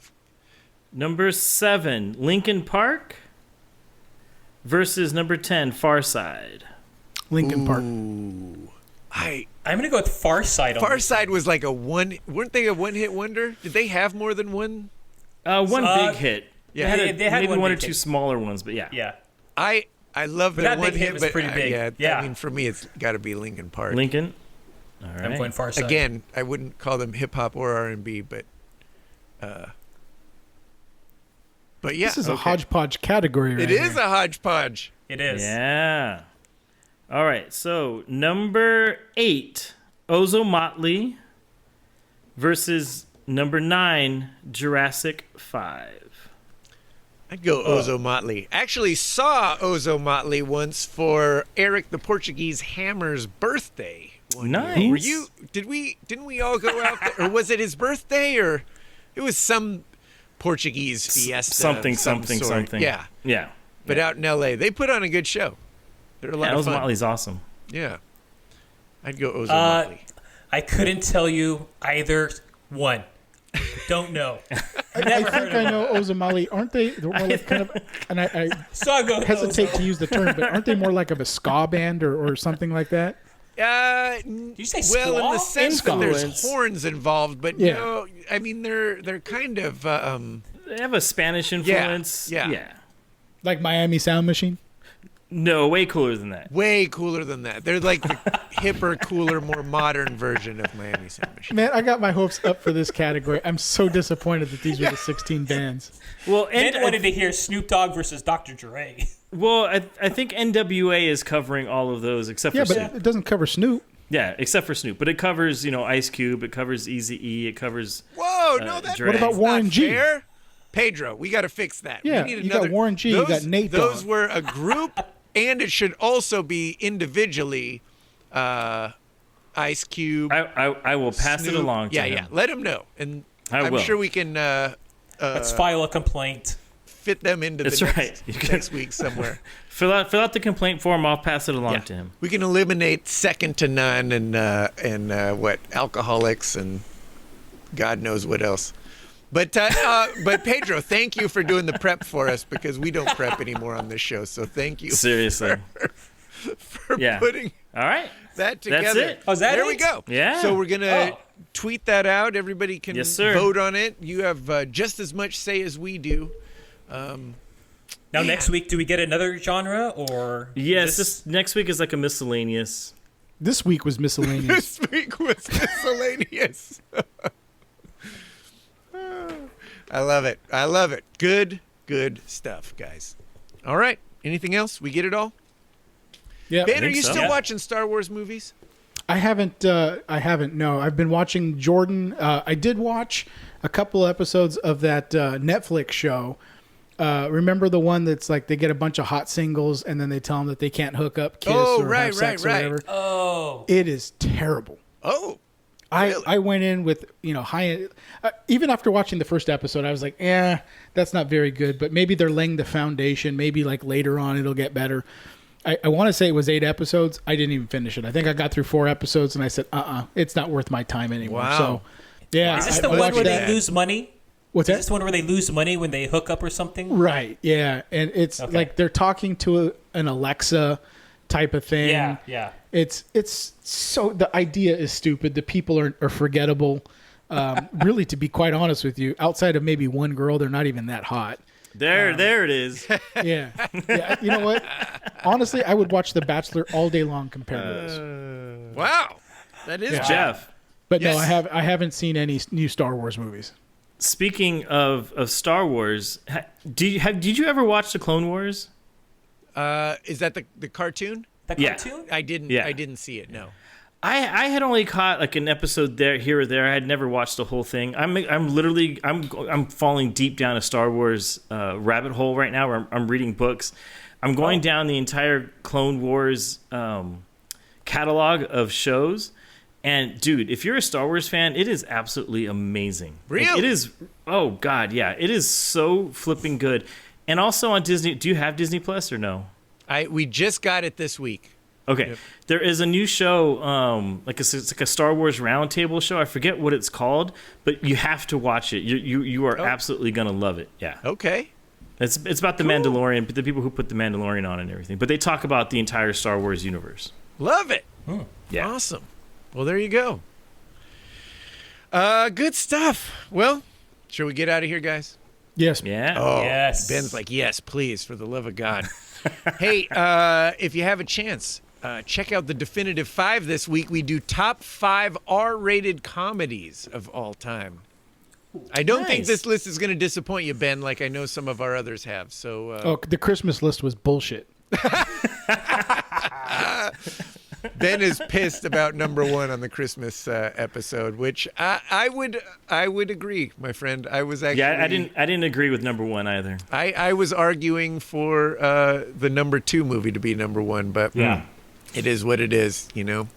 Number 7, Linkin Park versus number 10, Far Side. Linkin Park. ooh. I'm going to go with Far Side on Far this. Side was like weren't they a one-hit wonder? Did they have more than one? One big hit. Yeah. They had maybe one one or big two hit. smaller ones, but yeah. Yeah. I love But their that one big hit hit, was but pretty big. yeah, Yeah. I mean for me it's got to be Linkin Park. Lincoln. All right. I'm going Far Side. Again, I wouldn't call them hip hop or R&B, but yeah, This is a okay. hodgepodge category right It here. is a hodgepodge. It is. Yeah. All right. So number 8, Ozo Motley versus number 9, Jurassic 5. I'd go Ozo Motley. Actually saw Ozo Motley once for Eric the Portuguese Hammer's birthday. one year. Nice. Were you? Didn't we all go out there? Or was it his birthday? Or it was some Portuguese fiesta. Something, of some something, sort. something. Yeah, Yeah. but out in L.A., they put on a good show. They're a lot Yeah, of Ozo fun. Motley's awesome. Yeah, I'd go Ozo Motley. I couldn't tell you either one. Don't know. I think I know Ozamali. Aren't they? They're more like kind of, and I So I go hesitate Ozo. to use the term, but aren't they more like of a ska band or something like that? Did you say well, in the squaw? sense that there's Influence. horns involved, but Yeah. no, I mean they're kind of They have a Spanish influence. yeah. Like Miami Sound Machine? No, way cooler than that. way cooler than that. They're like the hipper, cooler, more modern version of Miami Sound Machine. Man, I got my hopes up for this category. I'm so disappointed that these were the 16 bands. Well, Ben wanted to hear Snoop Dogg versus Dr. Dre. I think NWA is covering all of those except Yeah, for but Snoop. it doesn't cover Snoop. Yeah, except for Snoop. But it covers, Ice Cube. It covers Eazy-E. It covers. Whoa, no, that's Dre. What about Warren not G? fair. Pedro, we got to fix that. Yeah, we need you got another. Warren G, you got Nate Those Dogg. were a group, and it should also be individually. Ice Cube. I will pass it Snoop. along to him. Yeah. Let him know, and I I'm will. sure we can Let's file a complaint. fit them into That's the right. You can- next week somewhere. Fill out the complaint form. I'll pass it along to him. We can eliminate second to none and what alcoholics and God knows what else. But Pedro, thank you for doing the prep for us because we don't prep anymore on this show. So thank you Seriously. for Yeah. putting All right. that together. That's it. Oh, is that there we it? go. Yeah. So we're gonna Oh. tweet that out. Everybody can Yes, sir. vote on it. You have just as much say as we do. Now, next week, do we get another genre or? Yes. this- This next week is like a miscellaneous. This week was miscellaneous. This week was miscellaneous. I love it. I love it. Good stuff, guys. All right. Anything else? We get it all? Yeah. Ben, are think you so. still Yeah. watching Star Wars movies? I haven't. No, I've been watching Jordan. I did watch a couple episodes of that Netflix show. Remember the one that's like they get a bunch of hot singles and then they tell them that they can't hook up, kiss, or have sex or whatever. Oh, it is terrible. Oh, really? I went in with high. Even after watching the first episode, I was like, that's not very good. But maybe they're laying the foundation. Maybe like later on it'll get better. I want to say it was 8 episodes. I didn't even finish it. I think I got through 4 episodes and I said, it's not worth my time anymore. Wow. So, yeah. Is this the one where they lose money? What's that? Is this one where they lose money when they hook up or something? Right. Yeah. And it's like they're talking to an Alexa type of thing. Yeah. It's so the idea is stupid. The people are forgettable. Really, to be quite honest with you, outside of maybe one girl, they're not even that hot. There it is. Yeah. You know what? Honestly, I would watch The Bachelor all day long compared to this. Wow. That is Jeff. But Yes. no, I haven't seen any new Star Wars movies. Speaking of Star Wars, did you ever watch the Clone Wars? Is that the cartoon? The cartoon? I didn't see it. No. I had only caught like an episode here or there. I had never watched the whole thing. I'm falling deep down a Star Wars rabbit hole right now where I'm reading books. I'm going down the entire Clone Wars catalog of shows. And dude, if you're a Star Wars fan, it is absolutely amazing. Really? Like, it is. Oh God, yeah. It is so flipping good. And also on Disney. Do you have Disney Plus or no? We just got it this week. Okay. Yep. There is a new show, it's like a Star Wars roundtable show. I forget what it's called, but you have to watch it. You are absolutely gonna love it. Yeah. Okay. It's about the Mandalorian, the people who put the Mandalorian on and everything. But they talk about the entire Star Wars universe. Love it. Yeah. Awesome. Well, there you go. Good stuff. Well, shall we get out of here, guys? Yes. Yeah. Oh, Yes. Ben's like, yes, please, for the love of God. Hey, if you have a chance, check out the Definitive 5 this week. We do top 5 R-rated comedies of all time. I don't think Nice. this list is going to disappoint you, Ben, like I know some of our others have. So The Christmas list was bullshit. Ben is pissed about number 1 on the Christmas episode, which I would agree, my friend. I was actually I didn't agree with number 1 either. I was arguing for the number 2 movie to be number 1, but it is what it is, you know.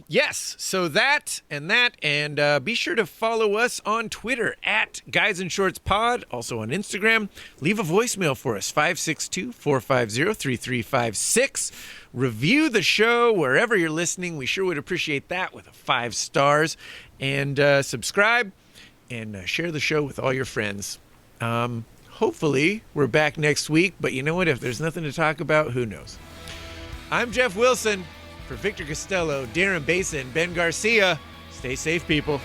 Yes, so that, and be sure to follow us on Twitter at Guys in Shorts Pod, also on Instagram. Leave a voicemail for us, 562-450-3356. Review the show wherever you're listening. We sure would appreciate that with 5 stars. And subscribe and share the show with all your friends. Hopefully, we're back next week, but you know what? If there's nothing to talk about, who knows? I'm Jeff Wilson. For Victor Costello, Darren Basin, Ben Garcia, stay safe, people.